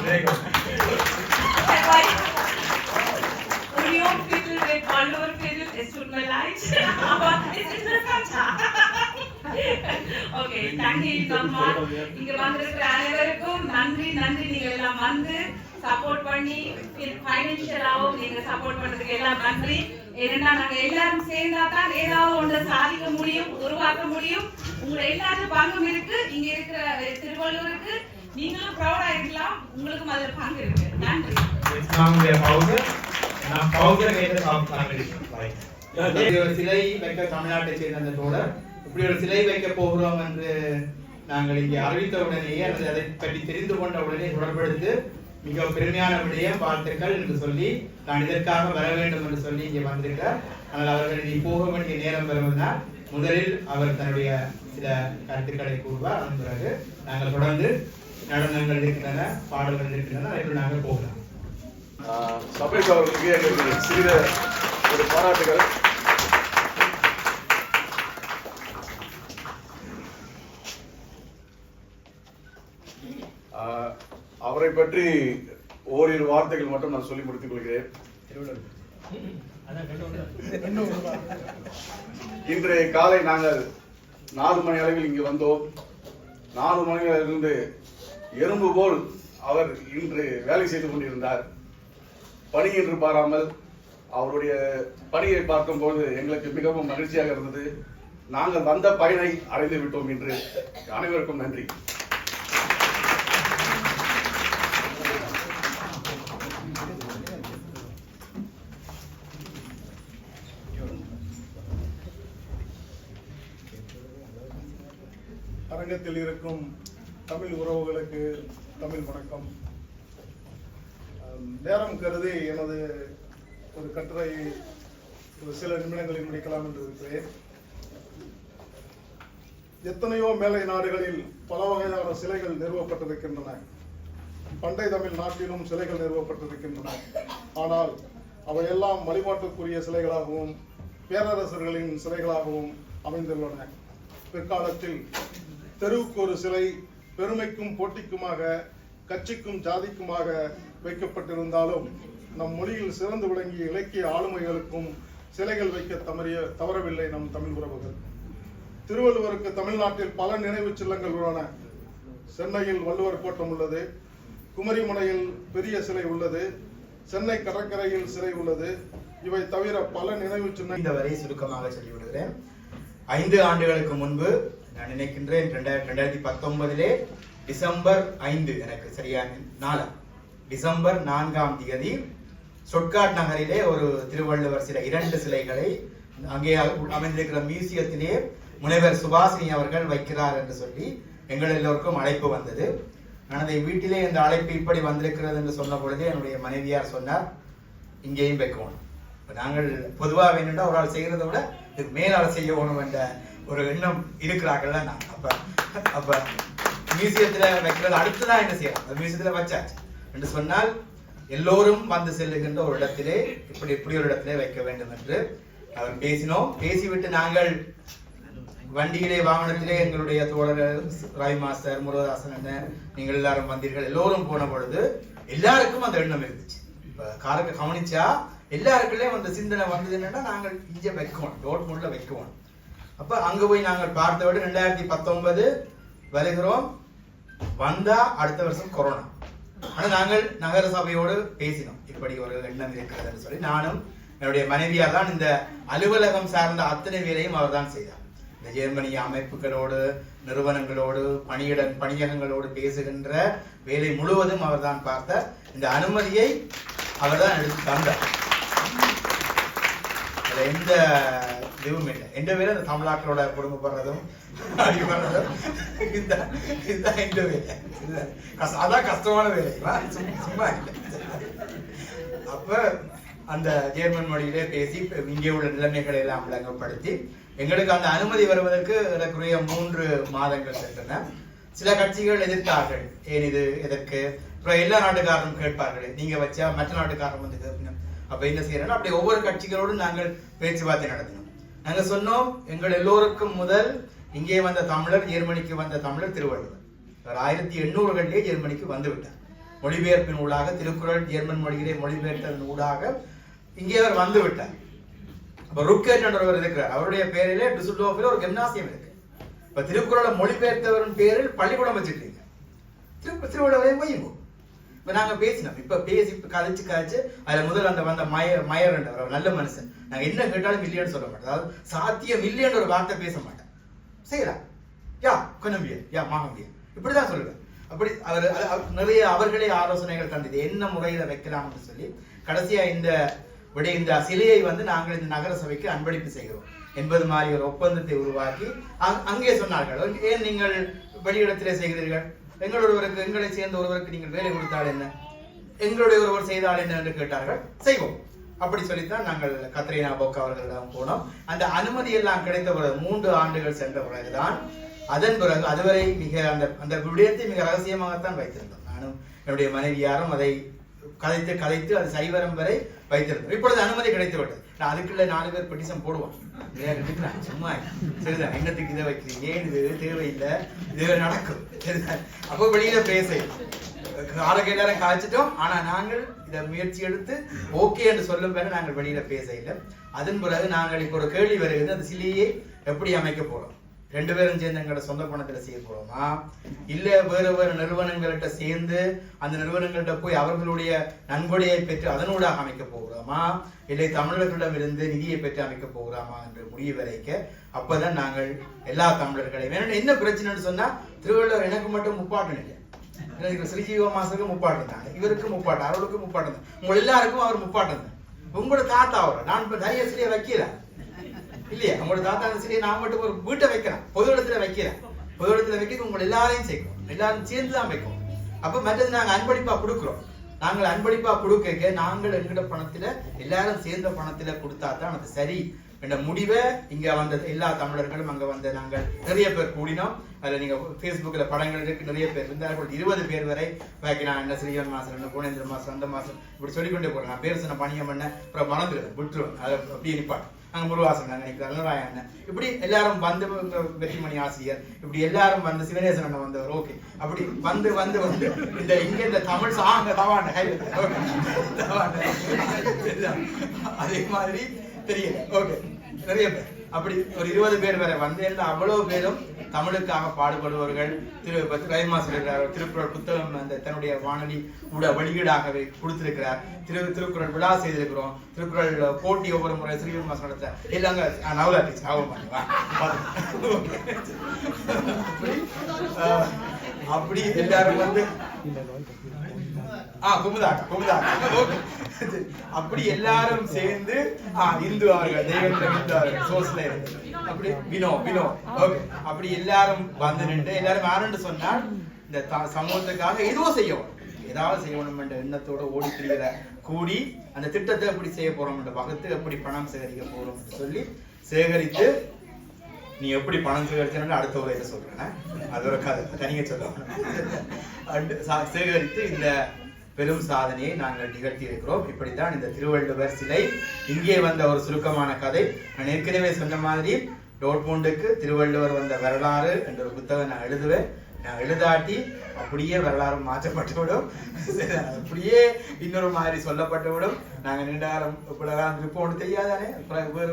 Sehr gut. Unionviertel mit Valluvar-Viertel, es tut mir leid, aber es ist interessanter. Okay, danke Ihnen nochmal. இங்க வந்திருக்கிற அனைவருக்கும் நன்றி நீங்க எல்லாம் வந்து support பண்ணி ஃபைனான்சியலாவும் நீங்க support பண்ணதுக்கு எல்லாம் நன்றி. ஏன்னா நாங்க எல்லாரும் சேர்ந்தா தான் ஏதாவது ஒன்று சாதிக்க முடியும், உருவாக்க முடியும். உங்க எல்லாரும் பங்கும் இருக்கு. இங்க இருக்கிற திருவள்ளூருக்கு நீங்களும் ப்ரௌடா இருக்கலாம், உங்களுக்கும் அதுல பங்கு இருக்கு. நன்றி. Jetzt machen wir Pause. Nach Pause geht es auf Englisch weiter. இப்படி ஒரு சிலை வைக்க தமிழ்நாட்டை சேர்ந்த அந்த தோழர் இப்படி ஒரு சிலை வைக்க போகிறோம் என்று நாங்கள் இங்கே அறிவித்த உடனேயே அல்லது அதை பற்றி தெரிந்து கொண்ட உடனே தொடர்பெடுத்து மிக பெருமையான விடயம் வாழ்த்துக்கள் என்று சொல்லி நான் இதற்காக வர வேண்டும் என்று சொல்லி இங்கே வந்திருக்கிறார். ஆனால் அவர்கள் இனி போக வேண்டிய நேரம் வருவதால் முதலில் அவர் தன்னுடைய சில கருத்துக்களை கூறுவார். அதன் பிறகு நாங்கள் தொடர்ந்து நடனங்கள் இருக்கின்றன, பாடல்கள் இருக்கின்றன. அதற்கு நாங்கள் போகலாம். சபேஷ் அவர்களுக்கு எங்களுக்கு சிறிய ஒரு பாராட்டுகள். அவரை பற்றி ஓரிரு வார்த்தைகள் மட்டும் நான் சொல்லி முடித்துக் கொள்கிறேன். இன்றைய காலை நாங்கள் 4 மணி அளவில் இங்கு வந்தோம். 4 மணியிலிருந்து எறும்பு போல் அவர் இன்று வேலை செய்து கொண்டிருந்தார். பணி என்று பாராமல் அவருடைய பணியை பார்க்கும்போது எங்களுக்கு மிகவும் மகிழ்ச்சியாக இருந்தது. நாங்கள் வந்த பயனை அடைந்து விட்டோம் என்று. அனைவருக்கும் நன்றி. அரங்கத்தில் இருக்கும் தமிழ் உறவுகளுக்கு தமிழ் வணக்கம். நேரம் கருதி எனது ஒரு கட்டுரையை ஒரு சில நிமிடங்களில் முடிக்கலாம் என்று இருக்கிறேன். எத்தனையோ மேலை நாடுகளில் பல வகையான சிலைகள் நிறுவப்பட்டிருக்கின்றன. பண்டை தமிழ் நாட்டிலும் சிலைகள் நிறுவப்பட்டிருக்கின்றன. ஆனால் அவையெல்லாம் வழிபாட்டுக்குரிய சிலைகளாகவும் பேரரசர்களின் சிலைகளாகவும் அமைந்துள்ளன. பிற்காலத்தில் தெருவுக்கு ஒரு சிலை பெருமைக்கும் போட்டிக்குமாக, கட்சிக்கும் ஜாதிக்குமாக வைக்கப்பட்டிருந்தாலும் நம் மொழியில் சிறந்து விளங்கிய இலக்கிய ஆளுமைகளுக்கும் சிலைகள் வைக்க தவறவில்லை நம் தமிழ் உறவுகள். திருவள்ளுவருக்கு தமிழ்நாட்டில் பல நினைவு சின்னங்கள் உள்ளன. சென்னையில் வள்ளுவர் கோட்டம் உள்ளது, குமரிமுனையில் பெரிய சிலை உள்ளது, சென்னை கடற்கரையில் சிலை உள்ளது. இவை தவிர பல நினைவு சின்ன. இந்த வரை சுருக்கமாக சொல்லிவிடுகிறேன். 5 ஆண்டுகளுக்கு முன்பு நான் நினைக்கின்றேன் 2019 டிசம்பர் 5 எனக்கு சரியான நாள், டிசம்பர் 4ஆம் தேதி சொட்காட் நகரிலே ஒரு திருவள்ளுவர் சிலை, 2 சிலைகளை அங்கே அமைந்திருக்கிற மியூசியத்திலே முனைவர் சுபாஷினி அவர்கள் வைக்கிறார் என்று சொல்லி எங்கள் எல்லோருக்கும் அழைப்பு வந்தது. நான் அதை வீட்டிலே இந்த அழைப்பு இப்படி வந்திருக்கிறது என்று சொன்ன பொழுது என்னுடைய மனைவியார் சொன்னார், இங்கேயும் வைக்கணும். நாங்கள் பொதுவாக வேணும்னா ஒரு ஆள் செய்கிறத விட இதுக்கு மேலால் செய்ய வேணும் என்ற ஒரு எண்ணம் இருக்கிறார்கள். நான் அப்ப மியூசியத்துல வைக்கிறது அடுத்துதான் என்ன செய்யலாம், மியூசியத்துல வச்சாச்சு என்று சொன்னால் எல்லோரும் வந்து செல்லுகின்ற ஒரு இடத்திலே இப்படி ஒரு இடத்திலே வைக்க வேண்டும் என்று அவர் பேசினோம். பேசிவிட்டு நாங்கள் வண்டியிலே வாகனத்திலே எங்களுடைய தோழர்கள் ராய் மாஸ்டர், முருகதாசன் என்ன, நீங்கள் எல்லாரும் வந்தீர்கள். எல்லோரும் போன பொழுது எல்லாருக்கும் அந்த எண்ணம் இருந்துச்சு. இப்ப காரக்க கவனிச்சா எல்லாருக்குள்ளே அந்த சிந்தனை வந்தது என்னன்னா நாங்கள் இங்கே வைக்கணும், டோட்மூட்ல வைக்கணும். அப்ப அங்க போய் நாங்கள் பார்த்த விட 2019 வருகிறோம். வந்தா அடுத்த வருஷம் கொரோனா. ஆனா நாங்கள் நகர சபையோடு பேசினோம், இப்படி ஒரு எண்ணம் இருக்கிறது சொல்லி. நானும் என்னுடைய மனைவியார் தான் இந்த அலுவலகம் சார்ந்த அத்தனை வேலையும் அவர் தான் செய்தார். இந்த ஜெர்மனிய அமைப்புகளோடு, நிறுவனங்களோடு, பணியகங்களோடு பேசுகின்ற வேலை முழுவதும் அவர் தான் பார்த்தார். இந்த அனுமதியை அவர் தான் எடுத்து தந்தார். அதுல எந்த இதுவும் இல்லை. எந்த வேலை அந்த தமிழாக்களோட குடும்பப்படுறதும் அடிபடுறதும் இதுதான் எந்த வேலை. அதான் கஷ்டமான வேலை, சும்மா இல்லை. அப்ப அந்த ஜெர்மன் மொழியிலே பேசி இங்கே உள்ள நிலைமைகளை எல்லாம் விளங்கப்படுத்தி எங்களுக்கு அந்த அனுமதி வருவதற்கு ஏறக்குறைய 3 மாதங்கள் சென்றன. சில கட்சிகள் எதிர்த்தார்கள், ஏன் இது எதற்கு, அப்புறம் எல்லா நாட்டுக்காரரும் கேட்பார்கள், நீங்க வச்சா மற்ற நாட்டுக்காரரும் வந்து கேட்கணும். அப்ப என்ன செய்யறோம், அப்படி ஒவ்வொரு கட்சிகளோடும் நாங்கள் பேச்சுவார்த்தை நடத்தினோம். நாங்க சொன்னோம், எங்கள் எல்லோருக்கும் முதல் இங்கே வந்த தமிழர், ஜெர்மனிக்கு வந்த தமிழர் திருவள்ளுவர். 1800களிலே ஜெர்மனிக்கு வந்து விட்டார். மொழிபெயர்ப்பின் ஊடாக திருக்குறள் ஜெர்மன் மொழியிலே மொழிபெயர்த்ததன் ஊடாக இங்கே அவர் வந்து விட்டார். அப்ப ருக்கேட் என்றவர் இருக்கிறார், அவருடைய பேரிலே டுசுல்டோஃபில் ஒரு கிம்னாசியம் இருக்கு. இப்ப திருக்குறளை மொழிபெயர்த்தவரின் பேரில் பள்ளிக்கூடம் வச்சுட்டீங்க, திருவள்ளுவரை வையுங்க. இப்ப நாங்க பேசினோம், இப்ப பேசி கதைச்சு அதுல முதல் அந்த வந்த மயர் என்றவர் நல்ல மனுஷன். நாங்க என்ன கேட்டாலும் இல்லைன்னு சொல்ல மாட்டோம், அதாவது சாத்தியம் இல்லைன்னு ஒரு வார்த்தை பேச மாட்டேன். செய்யலாம் யா கொனம்பியா யா மாகம்பியா இப்படிதான் சொல்லுவேன். அப்படி அவர் நிறைய அவர்களே ஆலோசனைகள் தந்தது, என்ன முறையில வைக்கலாம்னு சொல்லி. கடைசியா இந்த சிலையை வந்து நாங்கள் இந்த நகர சபைக்கு அன்பளிப்பு செய்கிறோம் என்பது மாதிரி ஒரு ஒப்பந்தத்தை உருவாக்கி அங்கே சொன்னார்கள், ஏன் நீங்கள் வெளியிடத்திலே செய்கிறீர்கள், எங்களை சேர்ந்த ஒருவருக்கு நீங்கள் வேலை கொடுத்தால் என்ன, எங்களுடைய ஒருவர் செய்தால் என்ன என்று கேட்டார்கள். செய்வோம் அப்படி சொல்லித்தான் நாங்கள் கத்ரீனா போக் அவர்களிடம் போனோம். அந்த அனுமதி எல்லாம் கிடைத்த பிறகு 3 ஆண்டுகள் சென்ற பிறகுதான் அதன் பிறகு அதுவரை மிக அந்த விடயத்தை மிக ரகசியமாகத்தான் வைத்திருந்தோம். நானும் என்னுடைய மனைவியாரும் அதை கதைத்து அது சரிவரம் வரை வைத்திருந்தோம். இப்பொழுது அனுமதி கிடைத்து விட்டது. நான் அதுக்குள்ள 4 பேர் பெட்டிஷன் போடுவோம். சும்மா சரிதான், என்னத்துக்கு இதை வைக்கிறீங்க, ஏன் இது தேவையில்லை, இது நடக்கும் சரிதான். அப்போ வெளியில பேச ஆளுக்கு எல்லாரும் காய்ச்சிட்டோம். ஆனா நாங்கள் இதை முயற்சி எடுத்து ஓகே என்று சொல்லும் பிறகு நாங்கள் வெளியில பேச இல்லை. அதன் பிறகு நாங்கள் இப்போ ஒரு கேள்வி வருகிறது, அந்த சிலையை எப்படி அமைக்க போறோம்? 2 பேரும் சேர்ந்து எங்களோட சொந்த பணத்துல செய்ய போறோமா, இல்ல வேறு நிறுவனங்கள்கிட்ட சேர்ந்து அந்த நிறுவனங்கள்கிட்ட போய் அவர்களுடைய நன்கொடையை பெற்று அதனூடாக அமைக்க போகிறோமா, இல்லை தமிழர்களிடம் இருந்து நிதியை பெற்று அமைக்க போகிறோமா என்று முடிவு வரைக்க அப்பதான் நாங்கள் எல்லா தமிழர்களையும். என்ன பிரச்சனைன்னு சொன்னா, திருவள்ளுவர் எனக்கு மட்டும் முப்பாட்டம் இல்லை, ஸ்ரீஜீவ மாசத்துக்கு முப்பாட்டம் தான், இவருக்கு முப்பாட்டம், அவர்களுக்கு முப்பாட்டம் தான், உங்க எல்லாருக்கும் அவர் முப்பாட்டம் தான். உங்களோட தாத்தா அவர் நான் இப்ப நிறைய சிலையை வைக்கிறேன் இல்லையா, உங்களோட தாத்தா சிலையை நான் மட்டும் ஒரு வீட்டை வைக்கிறேன், பொது இடத்துல வைக்கிறேன், பொது இடத்துல வைக்கிறது உங்களை எல்லாரையும் சேர்க்கிறோம், எல்லாரும் சேர்ந்து தான் வைக்கிறோம். அப்ப மற்றது நாங்க அன்பளிப்பா கொடுக்குறோம். நாங்கள் அன்பளிப்பா கொடுக்க நாங்கள் எங்கிட்ட பணத்துல எல்லாரும் சேர்ந்த பணத்துல கொடுத்தா தான் அது சரி என்ற முடிவை இங்க வந்த எல்லா தமிழர்களும் அங்க வந்த நாங்கள் நிறைய பேர் கூடினோம். அதுல நீங்க Facebookல படங்கள் இருக்கு, நிறைய பேர் இருந்தார்கள். 20 பேர் வரை வைக்கலாம். என்ன ஸ்ரீவன் மாசம், என்ன பூனேந்திர மாசம், அந்த மாசம் இப்படி சொல்லிக்கொண்டே போறேன். நான் பேர் சொன்ன பணியம் பண்ண அப்புறம் மறந்துடுவேன், விட்டுருவேன். அதை அப்படியே நிப்பாட்டு. அங்க முருகாசன் நாங்க நினைக்கிறேன், அண்ணன் இப்படி எல்லாரும் வந்து, வெற்றிமணி ஆசிரியர் இப்படி எல்லாரும் வந்து, சிவனேசன் அண்ணன் வந்தவர், ஓகே அப்படி வந்து வந்து வந்து இந்த இங்க இந்த தமிழ் சாங்க தவாண்ட அதே மாதிரி தெரியல. ஓகே நிறைய பேர் அப்படி ஒரு 20 பேர் வரை வந்து அவ்வளவு பேரும் தமிழுக்காக பாடுபடுபவர்கள். திருக்குறள் புத்தகம் அந்த தன்னுடைய வானொலி வெளியீடாகவே கொடுத்திருக்கிறார். திருக்குறள் விழா செய்திருக்கிறோம். திருக்குறள் போட்டி ஒவ்வொரு முறை ஸ்ரீவன் மாசம் நடத்த எல்லாங்க நவலாட்டி அப்படி எல்லாரும் வந்து அப்படி எல்லாரும் சேர்ந்து இந்து அவர்கள் தெய்வத்தில் சோசியல அப்படி வினோ அப்படி எல்லாரும் வந்து நின்று எல்லாரும் யாருன்னு சொன்னால் இந்த சமூகத்துக்காக ஏதாவது செய்யணும் என்ற எண்ணத்தோட ஓடி திரிகிற கூடி அந்த திட்டத்தை எப்படி செய்ய போறோம் என்ற வகுத்து எப்படி பணம் சேகரிக்க போறோம் சொல்லி சேகரித்து, நீ எப்படி பணம் சேகரிச்சா அடுத்த உரையில சொல்றேன், அது ஒரு கதை தனியாக சொல்லுவோம். சேகரித்து இந்த பெரும் சாதனையை நாங்கள் நிகழ்த்தி இருக்கிறோம். இப்படித்தான் இந்த திருவள்ளுவர் சிலை இங்கே வந்த ஒரு சுருக்கமான கதை. நான் ஏற்கனவே சொன்ன மாதிரி டோட்மூண்டுக்கு திருவள்ளுவர் வந்த வரலாறு என்ற ஒரு புத்தகம் நான் எழுதுவேன். நான் எழுதாட்டி அப்படியே வரலாறு மாற்றப்பட்டுவிடும், அப்படியே இன்னொரு மாதிரி சொல்லப்பட்டுவிடும். நாங்கள் நீண்டாரம் இப்படிலாம் இருப்போம் தெரியாதானே.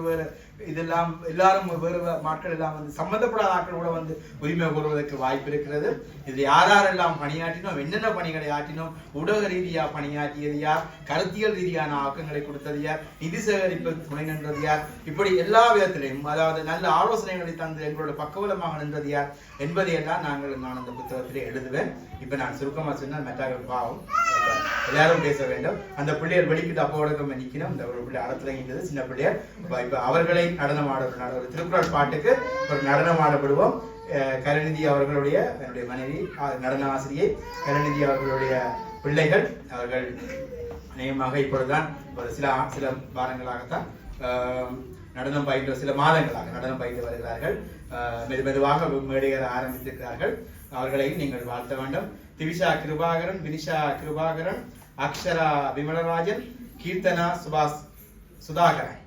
வேறு இதெல்லாம் எல்லாரும் வேறு மக்கள் எல்லாம் வந்து சம்பந்தப்படாத ஆட்கள் கூட வந்து உரிமை கூறுவதற்கு வாய்ப்பு இருக்கிறது. இதில் யாரெல்லாம் பணியாற்றினோம், என்னென்ன பணிகளை ஆற்றினோம், ஊடக ரீதியா பணியாற்றியது யார், கருத்தியல் ரீதியான ஆக்கங்களை கொடுத்தது யார், நிதி சேகரிப்பு துணை நின்றது யார், இப்படி எல்லா விதத்திலையும் அதாவது நல்ல ஆலோசனைகளை தந்து எங்களோட பக்கவலமாக நின்றது யார் என்பதையெல்லாம் நான் அந்த புத்தகத்திலே எழுதுவேன். இப்ப நான் சுருக்கமா சொன்னால் மெட்டாக்கள் பாவம் எல்லாரும் பேச வேண்டும். அந்த பிள்ளையர் வெளிக்கிட்டு அப்போட நிக்கணும். இந்த ஒரு பிள்ளை அறத்துலங்கின்றது சின்ன பிள்ளையர். இப்ப அவர்களை நடனம் ஆட ஒரு திருக்குறள் பாட்டுக்கு ஒரு நடனம் ஆடப்படுவோம். கருநிதி அவர்களுடைய என்னுடைய மனைவி நடன ஆசிரியை, கருநிதி அவர்களுடைய பிள்ளைகள் அவர்கள் அநேகமாக இப்பொழுதுதான் ஒரு சில வாரங்களாகத்தான் நடனம் பயின்ற, சில மாதங்களாக நடனம் பயின்று வருகிறார்கள். மெதுவாக மேடையேற ஆரம்பித்திருக்கிறார்கள். அவர்களையும் நீங்கள் வாழ்த்த வேண்டும். திவிஷா கிருபாகரன், வினிஷா கிருபாகரன், அக்ஷரா விமலராஜன், கீர்த்தனா சுதாகரன்.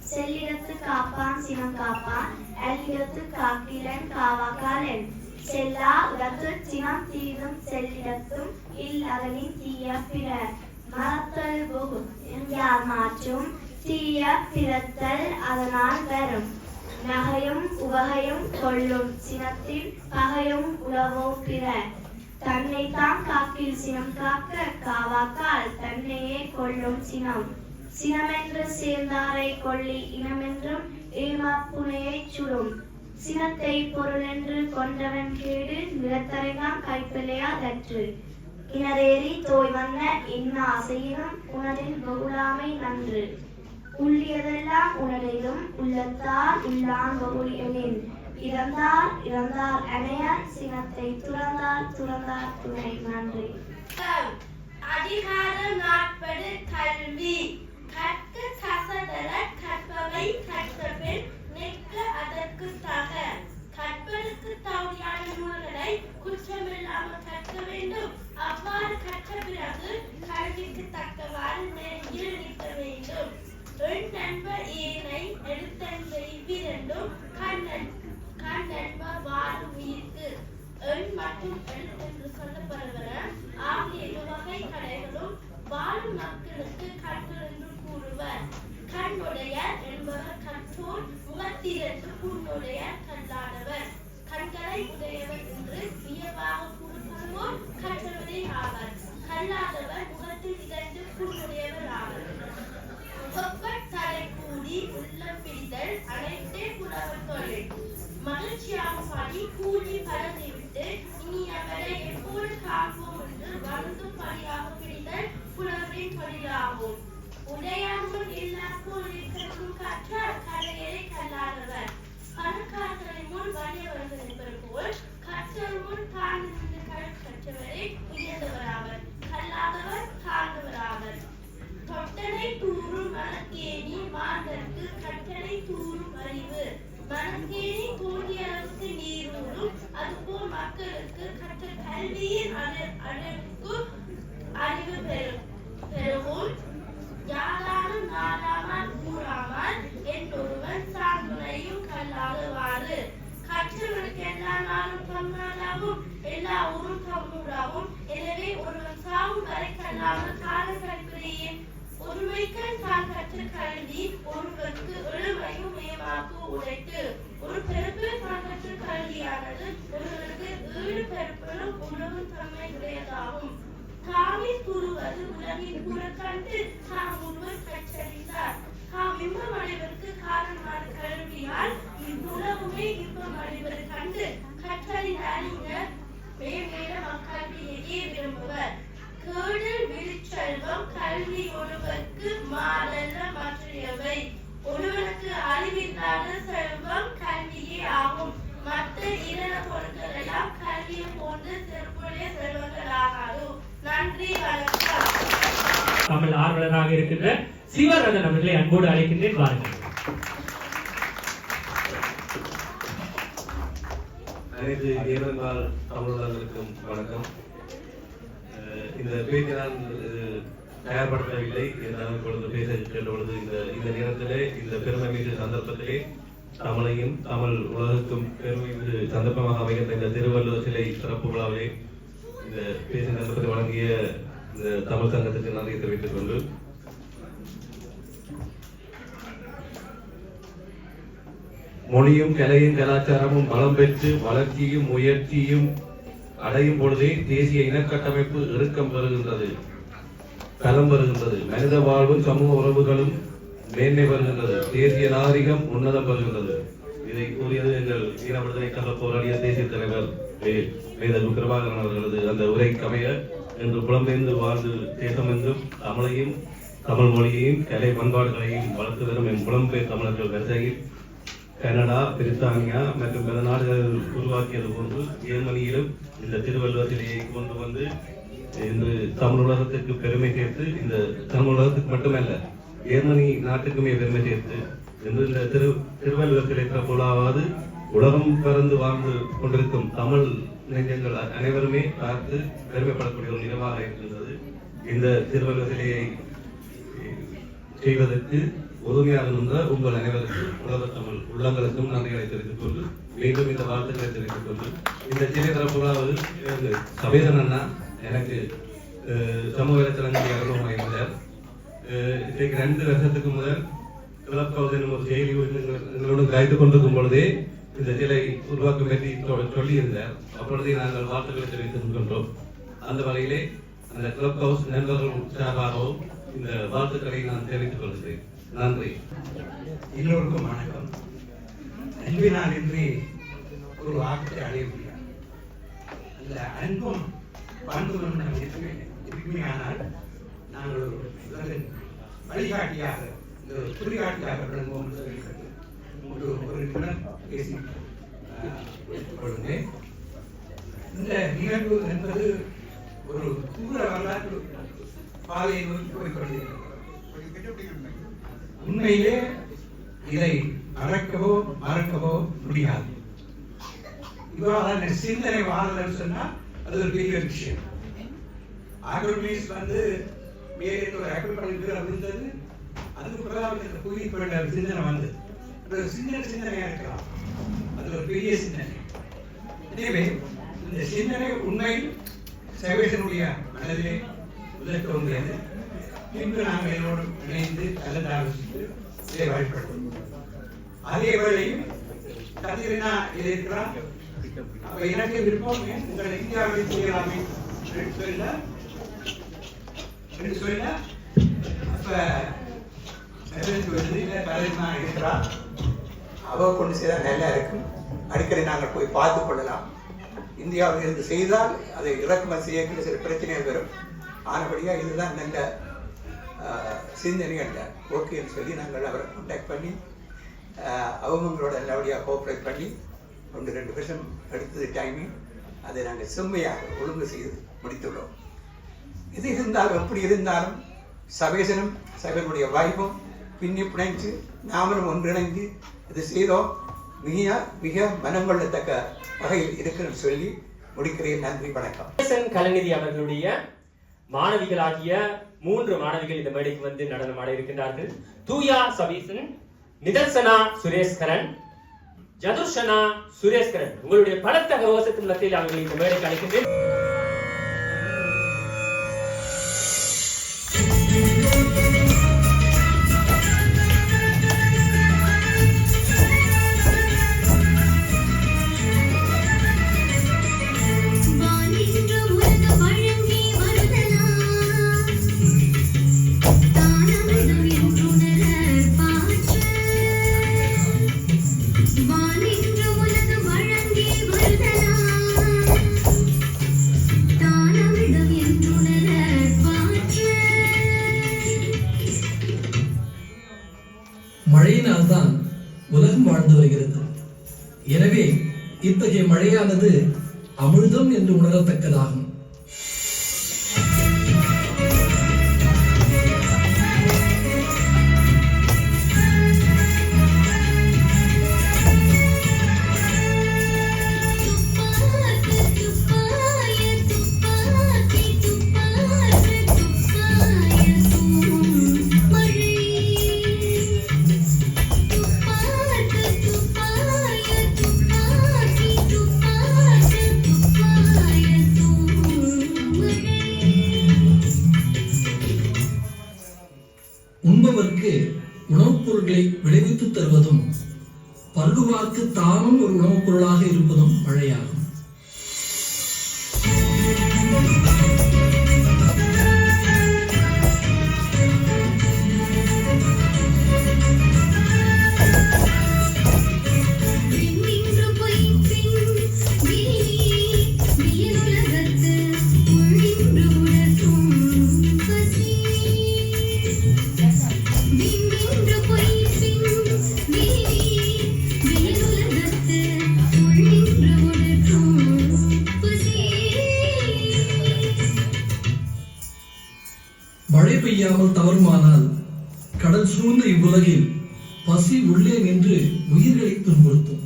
செல்லிடத்து காப்பான் சினம் காப்பான் எல்லிடத்து காக்கிலன் காவாக்காலன் செல்லா உடத்து சினம் தீதும் செல்லிடத்தும் இல்லகனின் தீய பிற மறத்தல் போகும் யார் மாற்றும் தீய பிறத்தல் அதனால் வரும் நகையும் உவகையும் கொள்ளும் சினத்தில் பகையும் உளவோ பிற தன்னைத்தான் காக்கில் சினம் காக்க காவாக்கால் தன்னையே கொள்ளும் சினம் சினமென்று சேர்ந்தாரை கொள்ளி இனமென்றும் ஏமாப்புனையை சுடும் சினத்தை பொருளென்று கொண்டவன் கேடு நிலத்தரைதான் கைப்பிள்ளையா தற்று கிணறேறி தோய் வந்த என்ன ஆசையினும் உணரில் பகுலாமை நன்று உள்ளியதெல்லாம் உணரிலும் உள்ளத்தார் உள்ளான் பகுலியனின் இறந்தார் அணையார் சினத்தை துறந்தார் துணை நன்றி. அதிகாரம் நாட்படு கல்வி கற்க கசடர கற்பவை கற்றபின் நிற்க அதற்கு தக கற்பதற்கு தகுதியான நூல்களை குற்றமில்லாமல் கற்க வேண்டும். அவ்வாறு கற்ற பிறகு கல்விக்கு தக்கவாறு நெருங்கில் நிற்க வேண்டும். எண் நண்பர் ஏனை எழுத்தன்பை இவ்விரண்டும் கண் நண்பர் வாழும் உயிர்க்கு எண் மற்றும் எழுத்தென்று சொல்லப்படுகிற ஆகிய வகை கடைகளும் வாழும் மக்களுக்கு கண்கள் என்று கூறுவர். கண்ணுடையர் என்பவர் கற்றோர் முகத்திரண்டு புண்ணுடையர் கல்லாதவர். கண்களை உடையவர் என்று வியவாக கூறப்படுவோர் கற்றவரே ஆவர். கல்லாதவர் முகத்தில் இரண்டு புண்ணுடையவர் ஆவர். தலை கூடி உள்ளம் பிடித்தல் அனைத்தே புலவர் தொழில். மகிழ்ச்சியாக பாடி கூடி பறந்து விட்டு இனி அவரை எப்போது காப்போம் என்று வருந்தும் படியாக பிடித்தல் புலவரின் தொழிலாகும். உடையாமல் எல்லாப்போல் இருக்கட்டும் கற்றால் கரையரை கல்லாதவர். பணக்காரர்களின் முன் வலியவர்கள் என்பவர் போல் கற்றவர் முன் தாழ்ந்து கற்றவரை உயர்ந்தவராவர். கல்லாதவர் தாழ்ந்தவராவர். தொட்டனை தூரும் மனக்கேணி மாந்தற்கு கட்டளை தூரும் அறிவு. மனக்கேணி தோண்டிய அளவுக்கு நீர் ஊறும். அதுபோல் மக்களுக்கு கற்ற கல்வியின் அளவுக்கு அறிவு பெறவும். யாதாரும் நாடாமல் கூறாமல் என்னொருவன் சார்ந்துணையும் கல்லாதவாறு. கற்றவனுக்கு எல்லா நாளும் தம்மாலாவும் எல்லா ஊரும் தம்மூராவும். எனவே ஒருவன் சாவும் வரை கல்லாமல் கால கற்பிறேன். ஒருமைக்கண் தான் கற்ற கல்வி ஒருவருக்கு எழுமையும் மேமாக்கு உடைத்து. ஒரு பெருப்பு தான் கற்ற கல்வியானது ஒருவருக்கு ஏழு பெருப்பிலும் உணவும் தன்மை உடையதாகும். தாமே கூறுவது உலகின் கூற கண்டு தாம் ஒருவர் கற்றறிந்தார். தாம் இன்பம் அடைவதற்கு காரணமான கல்வியால் இவ்வுலகுமே இன்பம் அடைவது கண்டு கற்றறிந்த அறிஞர் மேலும் அக்கல்வியையே விரும்புவர். கேடல் விழிச்செல்வம் கல்வி ஒருவருக்கு மாறல்ல மற்றையவை. ஒருவனுக்கு அறிவில்லாத செல்வம் கல்வியே ஆகும். மற்ற இதர பொருட்கள் எல்லாம் கல்வியை போன்று சிறப்புடைய செல்வங்கள் ஆகாது. நன்றி, வணக்கம். தமிழ் ஆர்வலராக இருக்கின்ற சிவரதன் அவர்களை அன்போடு அழைக்கின்றேன். வாருங்கள். அனைத்து ஏனென்றால் தமிழர்களுக்கும் வணக்கம். இந்த பேச்சை நான் தயார்படுத்தவில்லை என்றால் இப்பொழுது பேச சென்ற பொழுது இந்த நேரத்திலே இந்த பெருமை மீது சந்தர்ப்பத்திலே தமிழையும் தமிழ் உலகுக்கும் பெருமை மீது சந்தர்ப்பமாக அமைகின்ற இந்த திருவள்ளுவர் சிலை சிறப்பு விழாவிலே இந்த பேச்சு சந்தர்ப்பத்தை வழங்கிய இந்த தமிழ் சங்கத்துக்கு நன்றி தெரிவித்துக் கொண்டு மொழியும் கலையும் கலாச்சாரமும் வளம் பெற்று வளர்ச்சியும் முயற்சியும் அடையும் பொழுதே தேசிய இனக்கட்டமைப்பு இறுக்கம் பெறுகின்றது, களம் பெறுகின்றது. மனித வாழ்வும் சமூக உறவுகளும் மேன்மை பெறுகின்றது, தேசிய நாகரிகம் உன்னதம் பெறுகின்றது. இதை கூறியது எங்கள் ஈழ விடுதலைக்காக போராடிய தேசிய தலைவர் மேதகு கிருபாகரன் அவர்களது அந்த உரைக்கமைய என்று புலம்பெயர்ந்து வாழ்ந்து தேசம் என்றும் தமிழையும் தமிழ் மொழியையும் கலை பண்பாடுகளையும் வளர்த்து வரும் என் புலம்பெயர் தமிழர்கள் வரிசையில் கனடா, பிரித்தானியா மற்றும் பிற நாடுகள் உருவாக்கியது போன்று ஜெர்மனியிலும் இந்த திருவள்ளுவர் சிலையை கொண்டு வந்து இன்று தமிழ் உலகத்திற்கு பெருமை சேர்த்து, இந்த தமிழ் உலகத்துக்கு மட்டுமல்ல ஜெர்மனி நாட்டுக்குமே பெருமை சேர்த்து இன்று இந்த திருவள்ளுவர் சிலை திறப்புலாவது உலகம் பறந்து வாழ்ந்து கொண்டிருக்கும் தமிழ் நெஞ்சங்கள் அனைவருமே பார்த்து பெருமைப்படக்கூடிய ஒரு நிகழ்வாக இருக்கின்றது. இந்த திருவள்ளுவர் சிலையை செய்வதற்கு உறுதியாக இருந்த உங்கள் அனைவருக்கும் உலக தமிழ் உள்ளங்களுக்கும் நன்றிகளை தெரிவித்துக் கொண்டு மீண்டும் இந்த வாழ்த்துக்களை தெரிவித்துக் கொண்டு இந்த சிலை திறப்புலாவது சபேதன் அண்ணா எனக்கு சமூக வலைத்தளங்களில் அறிமுகம் இருந்தார். இன்றைக்கு 2 வருஷத்துக்கு முதல் கிளப் ஹவுஸ் என்னும் ஒரு செய்தி எங்களுடன் கலைத்து கொண்டிருக்கும் பொழுதே இந்த சிலை உருவாக்கம் பற்றி சொல்லியிருந்தார். அப்பொழுதே நாங்கள் வாழ்த்துக்களை தெரிவித்துக் கொண்டோம். அந்த வகையிலே அந்த கிளப் ஹவுஸ் நண்பர்கள் சார்பாகவும் இந்த வாழ்த்துக்களை நான் தெரிவித்துக் கொள்கிறேன். நன்றி. எல்லோருக்கும் வணக்கம். அன்பினால் இன்றி ஒரு வாக்கத்தை அடைய முடியாது. அந்த அன்பும் பண்புகளும் நம்ம இருக்குமையானால் நாங்கள் ஒரு வழிகாட்டியாக இந்த குறிகாட்டியாக விளங்குவோம் ஒரு நிமிடம் பேசி கொள்கிறேன். இந்த நிகழ்வு என்பது ஒரு தூர வரலாற்று பாதையை நோக்கி போய்கொண்டிருக்கிறது. உண்மையிலே இதை மறக்கவோ மறக்கவோ முடியாது. இவ்வாறான சிந்தனை வாழ்தல் சொன்னால் அது ஒரு பெரிய விஷயம். ஆக்ரோமீஸ் மேலே ஒரு அக்ரிபல் இருந்தது. அதுக்கு பிறகு புவிப்பட சிந்தனை வந்தது. ஒரு சிந்தனையா இருக்கலாம். அது ஒரு பெரிய சிந்தனை. எனவே இந்த சிந்தனை உண்மையில் சர்வேசனுடைய மனதிலே முதல் தோன்றியது. பின்பு நாங்கள் என்னோடு இணைந்து கலந்து ஆலோசித்து இதை வழிபடுவோம். அதே வேளையில் கதிரனா இருக்கிறான். அப்ப எனக்கு விருப்பம் உங்கள் இந்தியாவில் செய்யலாமே சொல்ல அப்ப கதிரனா இருக்கிறான். அவ கொண்டு செய்தால் நல்லா இருக்கும். அடிக்கடி நாங்கள் போய் பார்த்து கொள்ளலாம். இந்தியாவில் இருந்து செய்தால் அதை இறக்குமதி செய்யக்கூடிய சில பிரச்சனைகள் வரும். ஆனபடியா இதுதான் நல்ல சிந்தனை அல்ல ஓகேன்னு சொல்லி நாங்கள் அவரை கான்டாக்ட் பண்ணி அவங்களோட நல்லபடியாக கோஆப்ரேட் பண்ணி 1-2 வருஷம் எடுத்தது டைமிங் அதை நாங்கள் செம்மையாக ஒழுங்கு செய்து முடித்துள்ளோம். இது இருந்தாலும் எப்படி இருந்தாலும் சபேசனும் சபையினுடைய வாய்ப்பும் பின்னி பிணைஞ்சு நாமளும் ஒன்றிணைந்து இது செய்தோம். மிக மனம் கொள்ளத்தக்க வகையில் இருக்குன்னு சொல்லி முடிக்கிறேன். நன்றி, வணக்கம். கலைநிதி அவர்களுடைய மாணவிகளாகிய 3 மாணவிகள் இந்த மேடைக்கு வந்து நடனமாட இருக்கின்றார்கள். தூயா சபீசன், நிதர்சனா சுரேஷ்கரன், ஜதுர்ஷனா சுரேஷ்கரன். உங்களுடைய பலத்த கரோசத்தின் மத்தியில் அவர்கள் இந்த மேடைக்கு அழைக்கின்றேன். மழையினால்தான் உலகம் வாழ்ந்து வருகிறது. எனவே இத்தகைய மழையானது அமிர்தம் என்று உணரத்தக்கதாகும். உண்பவர்க்கு உணவுப் பொருட்களை விளைவித்து தருவதும் பருகுவார்க்கு தானும் ஒரு உணவுப் பொருளாக இருப்பதும் மழையாகும். மழை பெய்யாமல் தவறுமானால் கடல் சூழ்ந்த இவ்வுலகில் பசி உள்ளே நின்று உயிர்களை துன்புறுத்தும்.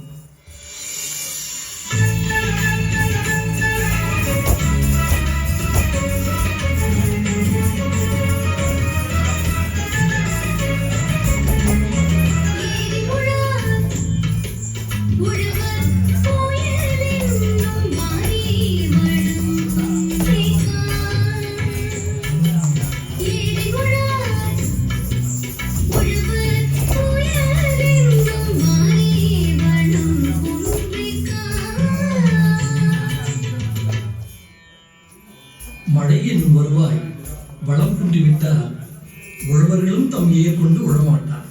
மழை என்னும் வருவாய் வளம் குன்றிவிட்டால் உழவர்களும் தம் ஏர் கொண்டு உழமாட்டார்.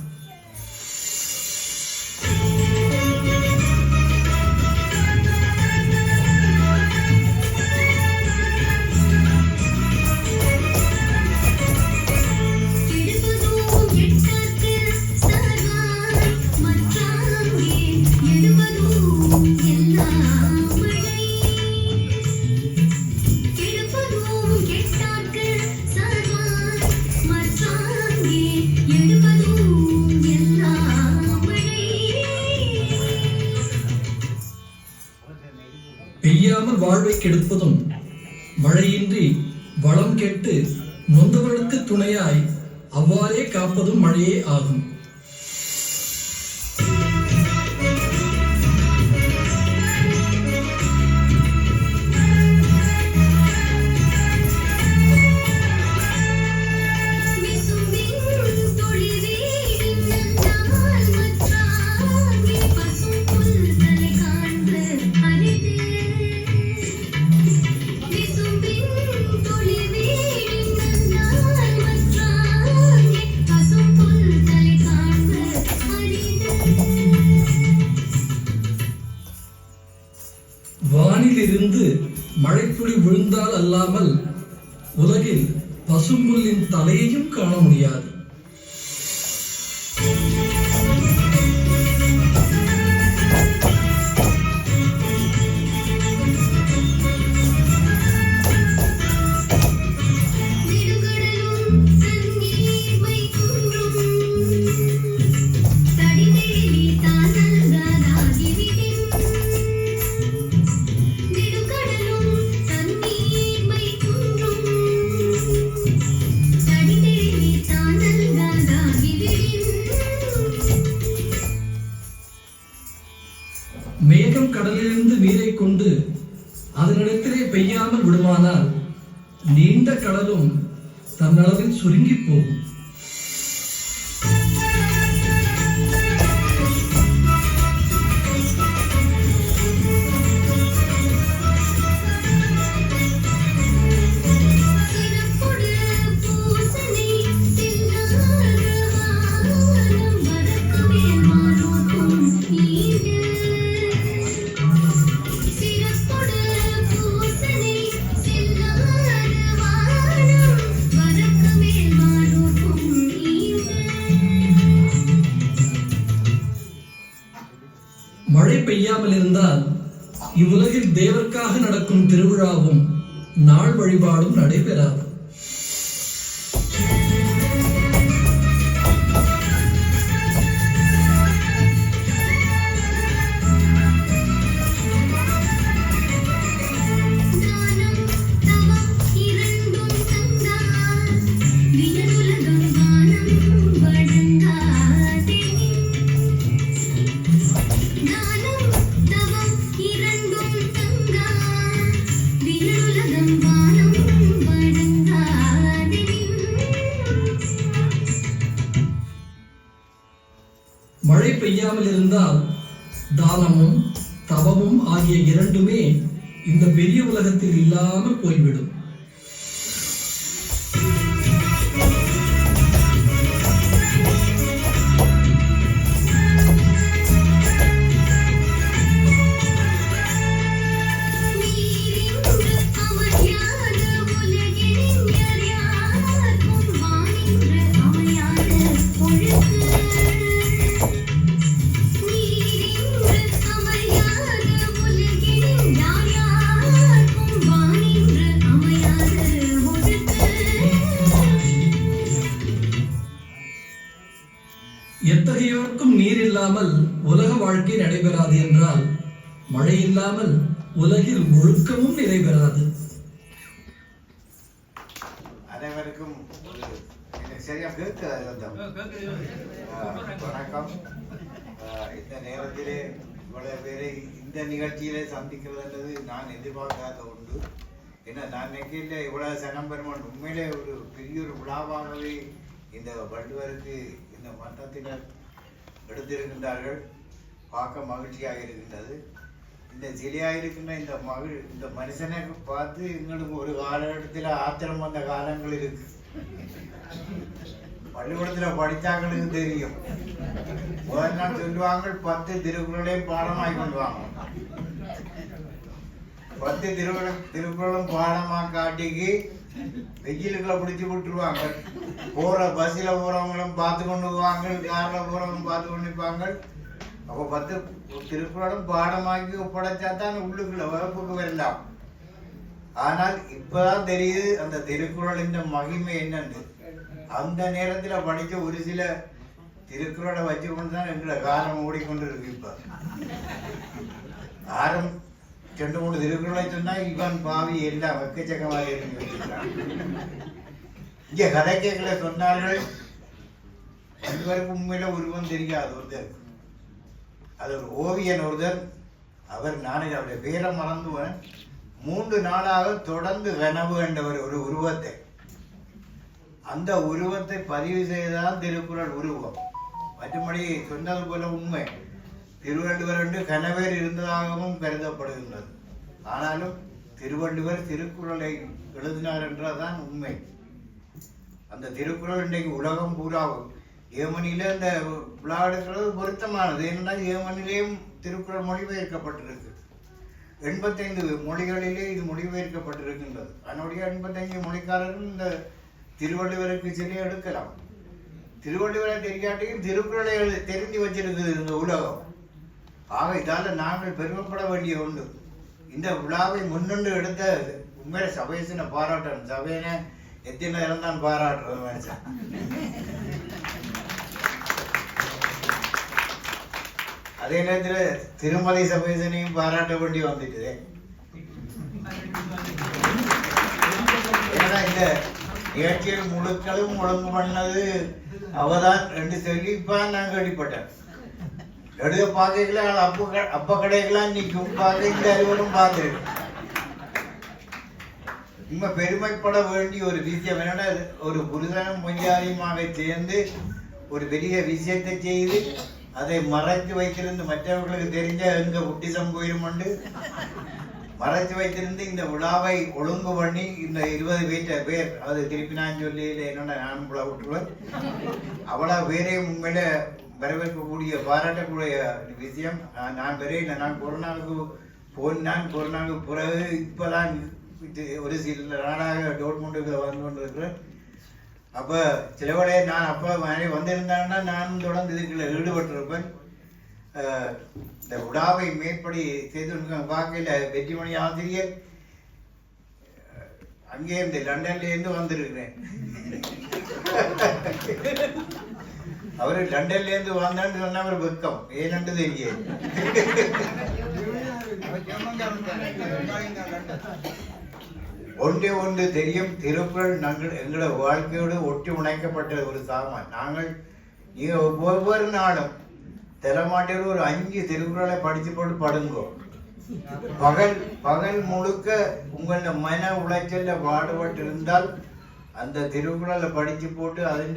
பெய்யாமல் வாழ்வை கெடுப்பதும் மழையின்றி வளம் கெட்டு நொந்தவர்களுக்கு துணையாய் அவ்வாறே காப்பதும் மழையே ஆகும். வானிலிருந்து மழைத்துளி விழுந்தால் அல்லாமல் உலகில் பசும்புல்லின் தலையையும் காண முடியாது. மேகம் கடலிலிருந்து நீரை கொண்டு அதனிடத்திலே பெய்யாமல் விடுமானால் நீண்ட கடலும் தன்னளவில் சுருங்கி போகும். மழை பெய்யாமல் இருந்தால் இவ்வுலகில் தேவர்க்காக நடக்கும் திருவிழாவும் நாள் வழிபாடும் நடைபெறாது. மழை பெய்யாமல் இருந்தால் தானமும் தவமும் ஆகிய இரண்டுமே இந்த பெரிய உலகத்தில் இல்லாமல் போய்விடும். அமர் பெறாது என்றால் மழை இல்லாமல் உலகில் ஒழுக்கமும் நிலை பெறாது. அனைவருக்கும் சரியா வணக்கம். இந்த நேரத்திலே இவ்வளவு பேரை இந்த நிகழ்ச்சியிலே சந்திக்கிறது என்பது நான் எதிர்பார்க்காத ஒன்று. ஏன்னா நான் நினைக்கல இவ்வளவு சனம் பெருமான் உண்மையிலே ஒரு பெரிய ஒரு விழாவாகவே இந்த வள்ளுவருக்கு இந்த மன்றத்தினர் எடுத்திருக்கின்றார்கள். பார்க்க மகிழ்ச்சியாக இருக்கின்றது. இந்த சிலையாக இருக்கின்ற இந்த மனுஷனை பார்த்து எங்களுக்கு ஒரு காலகட்டத்தில் ஆத்திரம் வந்த காலங்கள் இருக்கு. பள்ளிக்கூடத்தில் படித்தாங்களுக்கு தெரியும். முதல் நாள் சொல்லுவாங்க 10 திருக்குறளையும் பாடமாகி கொள்வாங்க. 10 திருக்குறளும் பாடமாக காட்டிக்கு வெயிலுக்குள்ள பிடிச்சி விட்டுருவாங்க. போற பஸ்ஸில் போறவங்களும் பார்த்து கொண்டு போவாங்க, காரில் போறவங்களும் பார்த்து கொண்டு இருப்பாங்க. அப்போ 10 திருக்குறளும் பாடமாக்கி ஒப்படைச்சா தான் உள்ளுக்குள்ள வகுப்புக்கு வரலாம். ஆனால் இப்பதான் தெரியுது அந்த திருக்குறளின் மகிமை என்னன்னு. அந்த நேரத்துல படிச்ச ஒரு சில திருக்குறளை வச்சு கொண்டு தான் எங்களை காலம் ஓடிக்கொண்டு இருக்கு. இப்ப ஆரம் 2-3 திருக்குறளை சொன்னா இவன் பாவி எல்லாம் வெக்கச்சக்கமாக இருந்து வச்சிருக்கான். இங்க கதை கேட்கல சொன்னார்கள். அனைவருக்கும் உண்மையில உருவம் தெரியாது ஒருத்தர். அது ஒரு ஓவியன் ஒருத்தர். அவர் நானே அவருடைய பேரை மறந்துவேன். 3 நாளாக தொடர்ந்து கனவு என்றவர் ஒரு உருவத்தை, அந்த உருவத்தை பதிவு செய்ததான் திருக்குறள் உருவம். மற்றபடி சொன்னது போல உண்மை திருவள்ளுவர் என்று கனவேர் இருந்ததாகவும் கருதப்படுகின்றது. ஆனாலும் திருவள்ளுவர் திருக்குறளை எழுதினார் என்றதான் உண்மை. அந்த திருக்குறள் இன்றைக்கு உலகம் பூராவும் ஏமனில இந்த விழா எடுக்கிறது பொருத்தமானது. ஏனென்றால் ஏமனிலேயும் திருக்குறள் மொழிபெயர்க்கப்பட்டிருக்கு. 85 மொழிகளிலே இது மொழிபெயர்க்கப்பட்டிருக்கின்றது. அதனுடைய 85 மொழிக்காரர்கள் இந்த திருவள்ளுவருக்கு சிலை எடுக்கலாம். திருவள்ளுவரை தெரியாட்டியும் திருக்குறளை தெரிஞ்சு வச்சிருக்குது இந்த உலகம். ஆக இதால நாங்கள் பெருமைப்பட வேண்டிய ஒன்று. இந்த விழாவை முன்னின்று எடுத்த உண்மையில சபையனை பாராட்டணும். சபையனை எத்தனை நேரம் தான் பாராட்டுறது மனுஷன். அதே நேரத்தில் திருமலை சபையனையும் பாராட்ட வேண்டி வந்துட்டு. ஏன்னா இந்த நிகழ்ச்சியில் முழுக்களும் ஒழுங்கு பண்ணது அவதான் என்று சொல்லி இப்ப நான் கேள்விப்பட்டேன். எடுக்க பார்க்கல அப்ப கடைகளாம் நிற்கும் பார்க்க இந்த அலுவலும் பார்த்துருக்கு. இங்க பெருமைப்பட வேண்டிய ஒரு விஷயம் என்னன்னா, ஒரு புருஷனும் பொஞ்சாதியுமாக சேர்ந்து ஒரு பெரிய விஷயத்தை செய்து அதை மறைத்து வைத்திருந்து மற்றவர்களுக்கு தெரிஞ்ச எங்க புட்டிசம் போயிரும் மறைத்து வைத்திருந்து இந்த விழாவை ஒழுங்கு பண்ணி இந்த 20 பேர் அது திருப்பி நான் சொல்லி என்னோட நான் விழா விட்டுருவேன். அவ்வளவு பேரையும் உண்மையில வரவேற்கக்கூடிய பாராட்டக்கூடிய விஷயம். நான் வரையில நான் கொரோனாவுக்கு போனான். கொரோனாவுக்கு பிறகு இப்பதான் ஒரு சில நாளாக டோட்மண்டுக்கு வந்து கொண்டிருக்கிறேன். அப்ப சிலவடைய நான் அப்ப வந்திருந்தாங்கன்னா நானும் தொடர்ந்து இதுக்குள்ள ஈடுபட்டிருப்பேன். இந்த விழாவை மேற்படி செய்து பார்க்கல வெற்றிமணி ஆசிரியர் அங்கே இருந்து லண்டன்ல இருந்து வந்திருக்கிறேன். அவரு லண்டன்ல இருந்து வந்தான்னு சொன்ன ஒரு வெக்கம் ஏனென்று தெரிய. ஒன்று தெரியும், திருக்குறள் எங்களோட வாழ்க்கையோடு ஒட்டி உணைக்கப்பட்ட ஒரு சாமான். நாங்கள் ஒவ்வொரு நாளும் தலைமாட்டில் ஒரு 5 திருக்குறளை படிச்சு போட்டு படுங்கோ. பகல் முழுக்க உங்களோட மன உளைச்சல்ல பாடுபட்டு இருந்தால் அந்த திருக்குறளை படிச்சு போட்டு அதன்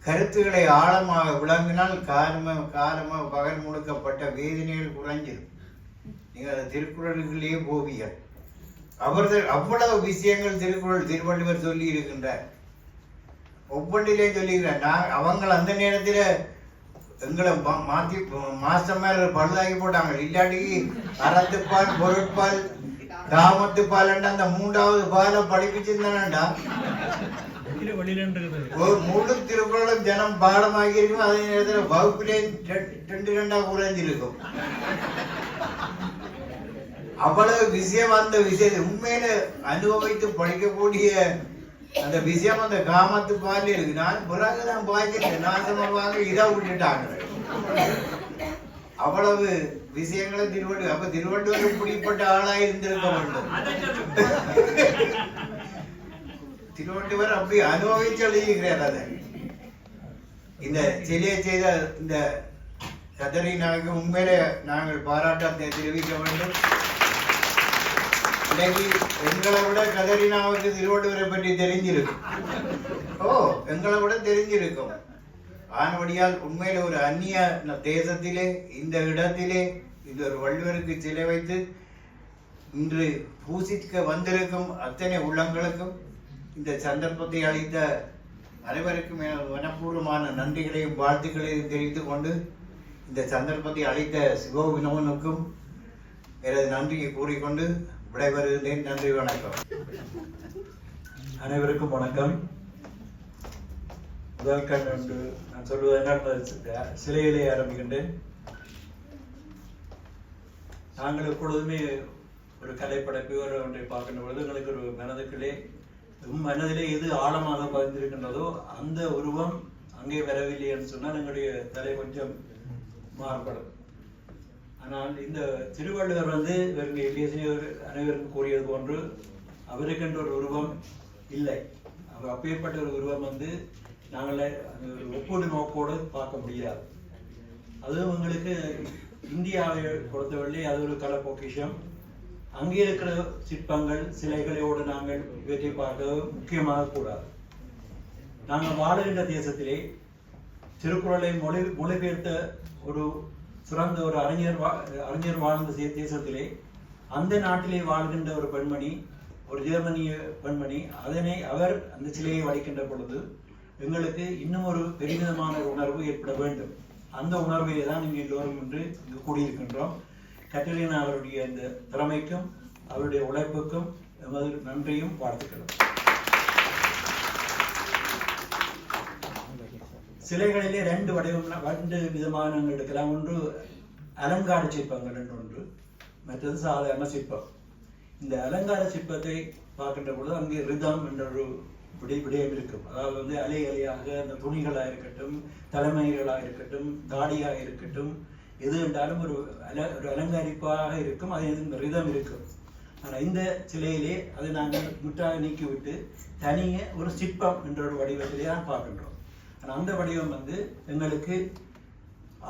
கருத்துக்களை ஆழமாக விளங்கினால் காலமா பகல் முழுக்கப்பட்ட வேதனைகள் குறைஞ்சிடும். நீங்க அந்த திருக்குறளுக்குள்ளேயே போவீர்கள். அவ்வளவு விஷயங்கள் திருவள்ளுவர் சொல்லி இருக்கின்றார். ஒவ்வொன்றிலே சொல்லியிருக்கிறார். அவங்க அந்த நேரத்தில் எங்களை மாற்றி மாஸ்டர் மேல பழுதாகி போட்டாங்க. இல்லாட்டி அறத்துப்பால், பொருட்பால், காமத்துப்பால் அந்த 3வது பாலை படிப்பிச்சிருந்தானண்டா முழு திருக்குறளும் ஜனம் பாடமாகி இருக்கும். அதே நேரத்தில் வகுப்பிலே 2 குறைஞ்சிருக்கும். அவ்வளவு விஷயம் அந்த விஷயத்தை உண்மையில அனுபவித்து படிக்கக்கூடிய அந்த விஷயம் அந்த காமத்து பால் இருக்கு. நான் பிறகுதான் பாய்ச்சிட்டேன். நாசமாக இதை விட்டுட்டாங்க. அவ்வளவு விஷயங்களை திருவள்ளுவர், அப்ப திருவள்ளுவர் இப்படிப்பட்ட ஆளாய் இருந்திருக்க வேண்டும். திருவள்ளுவர் அப்படி அனுபவிச்சு எழுதியிருக்கிறார். அதை இந்த சிலையை செய்த இந்த கதரினாவுக்கு உண்மையிலே நாங்கள் பாராட்டத்தை தெரிவிக்க வேண்டும். இன்னைக்கு எங்களை விட கதரினாவுக்கு திருவள்ளுவரை பற்றி தெரிஞ்சிருக்கும். எங்களை விட தெரிஞ்சிருக்கும். ஆனபடியால் உண்மையில ஒரு அந்நிய தேசத்திலே இந்த இடத்திலே இந்த ஒரு வள்ளுவருக்கு சிலை வைத்து இன்று பூசிக்க வந்திருக்கும் அத்தனை உள்ளங்களுக்கும் இந்த சந்தர்ப்பத்தை அளித்த அனைவருக்கும் மனப்பூர்வமான நன்றிகளையும் வாழ்த்துக்களையும் தெரிவித்துக் கொண்டு இந்த சந்தர்ப்பத்தை அளித்த சிவோ வினோனுக்கும் எனது நன்றியை கூறிக்கொண்டு விடைபெறுகிறேன். நன்றி, வணக்கம். அனைவருக்கும் வணக்கம். முதல் கண் என்று நான் சொல்வதென்றால் சிலையிலே ஆரம்பிக்கின்றேன். நாங்கள் எப்பொழுதுமே ஒரு கலைப்படைப்பு ஒன்றை பார்க்கின்ற பொழுது எங்களுக்கு ஒரு மனதிலே எது ஆழமாக பதிந்திருக்கின்றதோ அந்த உருவம் அங்கே வரவில்லை என்று சொன்னால் எங்களுடைய தலை கொஞ்சம் மாறுபடும். ஆனால் இந்த திருவள்ளுவர் அனைவருக்கும் கூறியது போன்று அவருக்கென்ற ஒரு உருவம் இல்லை. அவர் அப்பேற்பட்ட ஒரு உருவம் நாங்கள் ஒப்பீடு நோக்கோடு பார்க்க முடியாது. அதுவும் எங்களுக்கு இந்தியாவை பொறுத்தவரை அது ஒரு கலை பொக்கிஷம். அங்கே இருக்கிற சிற்பங்கள் சிலைகளோடு நாங்கள் இவற்றை பார்க்க முக்கியமாக கூடாது. நாங்கள் வாழுகின்ற தேசத்திலே திருக்குறளை மொழிபெயர்த்த ஒரு சிறந்த ஒரு அறிஞர் வாழ்ந்த தேசத்திலே அந்த நாட்டிலே வாழ்கின்ற ஒரு பெண்மணி, ஒரு ஜெர்மனிய பெண்மணி, அவர் அந்த சிலையை வடிக்கின்ற பொழுது எங்களுக்கு இன்னும் ஒரு பெருமிதமான உணர்வு ஏற்பட வேண்டும். அந்த உணர்விலே தான் நீங்கள் எல்லோரும் இன்று இங்கு கூடியிருக்கின்றோம். கட்டரினா அவருடைய இந்த திறமைக்கும் அவருடைய உழைப்புக்கும் எமது நன்றியும் வாழ்த்துக்களும். சிலைகளிலே ரெண்டு விதமாக நாங்கள் எடுக்கலாம். ஒன்று அலங்கார சிற்பங்கள் என்று ஒன்று, மற்றது சாதாரண சிற்பம். இந்த அலங்கார சிற்பத்தை பார்க்கின்ற பொழுது அங்கே ரிதம் என்ற ஒரு விடயம் இருக்கும். அதாவது அலை அலையாக அந்த துணிகளாக இருக்கட்டும், தலைமைகளாக இருக்கட்டும், தாடியாக இருக்கட்டும், எது என்றாலும் ஒரு அலங்கரிப்பாக இருக்கும். அது இந்த ரிதம் இருக்கும். ஆனால் இந்த சிலையிலே அதை நாங்கள் முற்றாக நீக்கிவிட்டு தனியே ஒரு சிற்பம் என்ற ஒரு வடிவத்திலே தான் பார்க்கின்றோம். ஆனால் அந்த வடிவம் எங்களுக்கு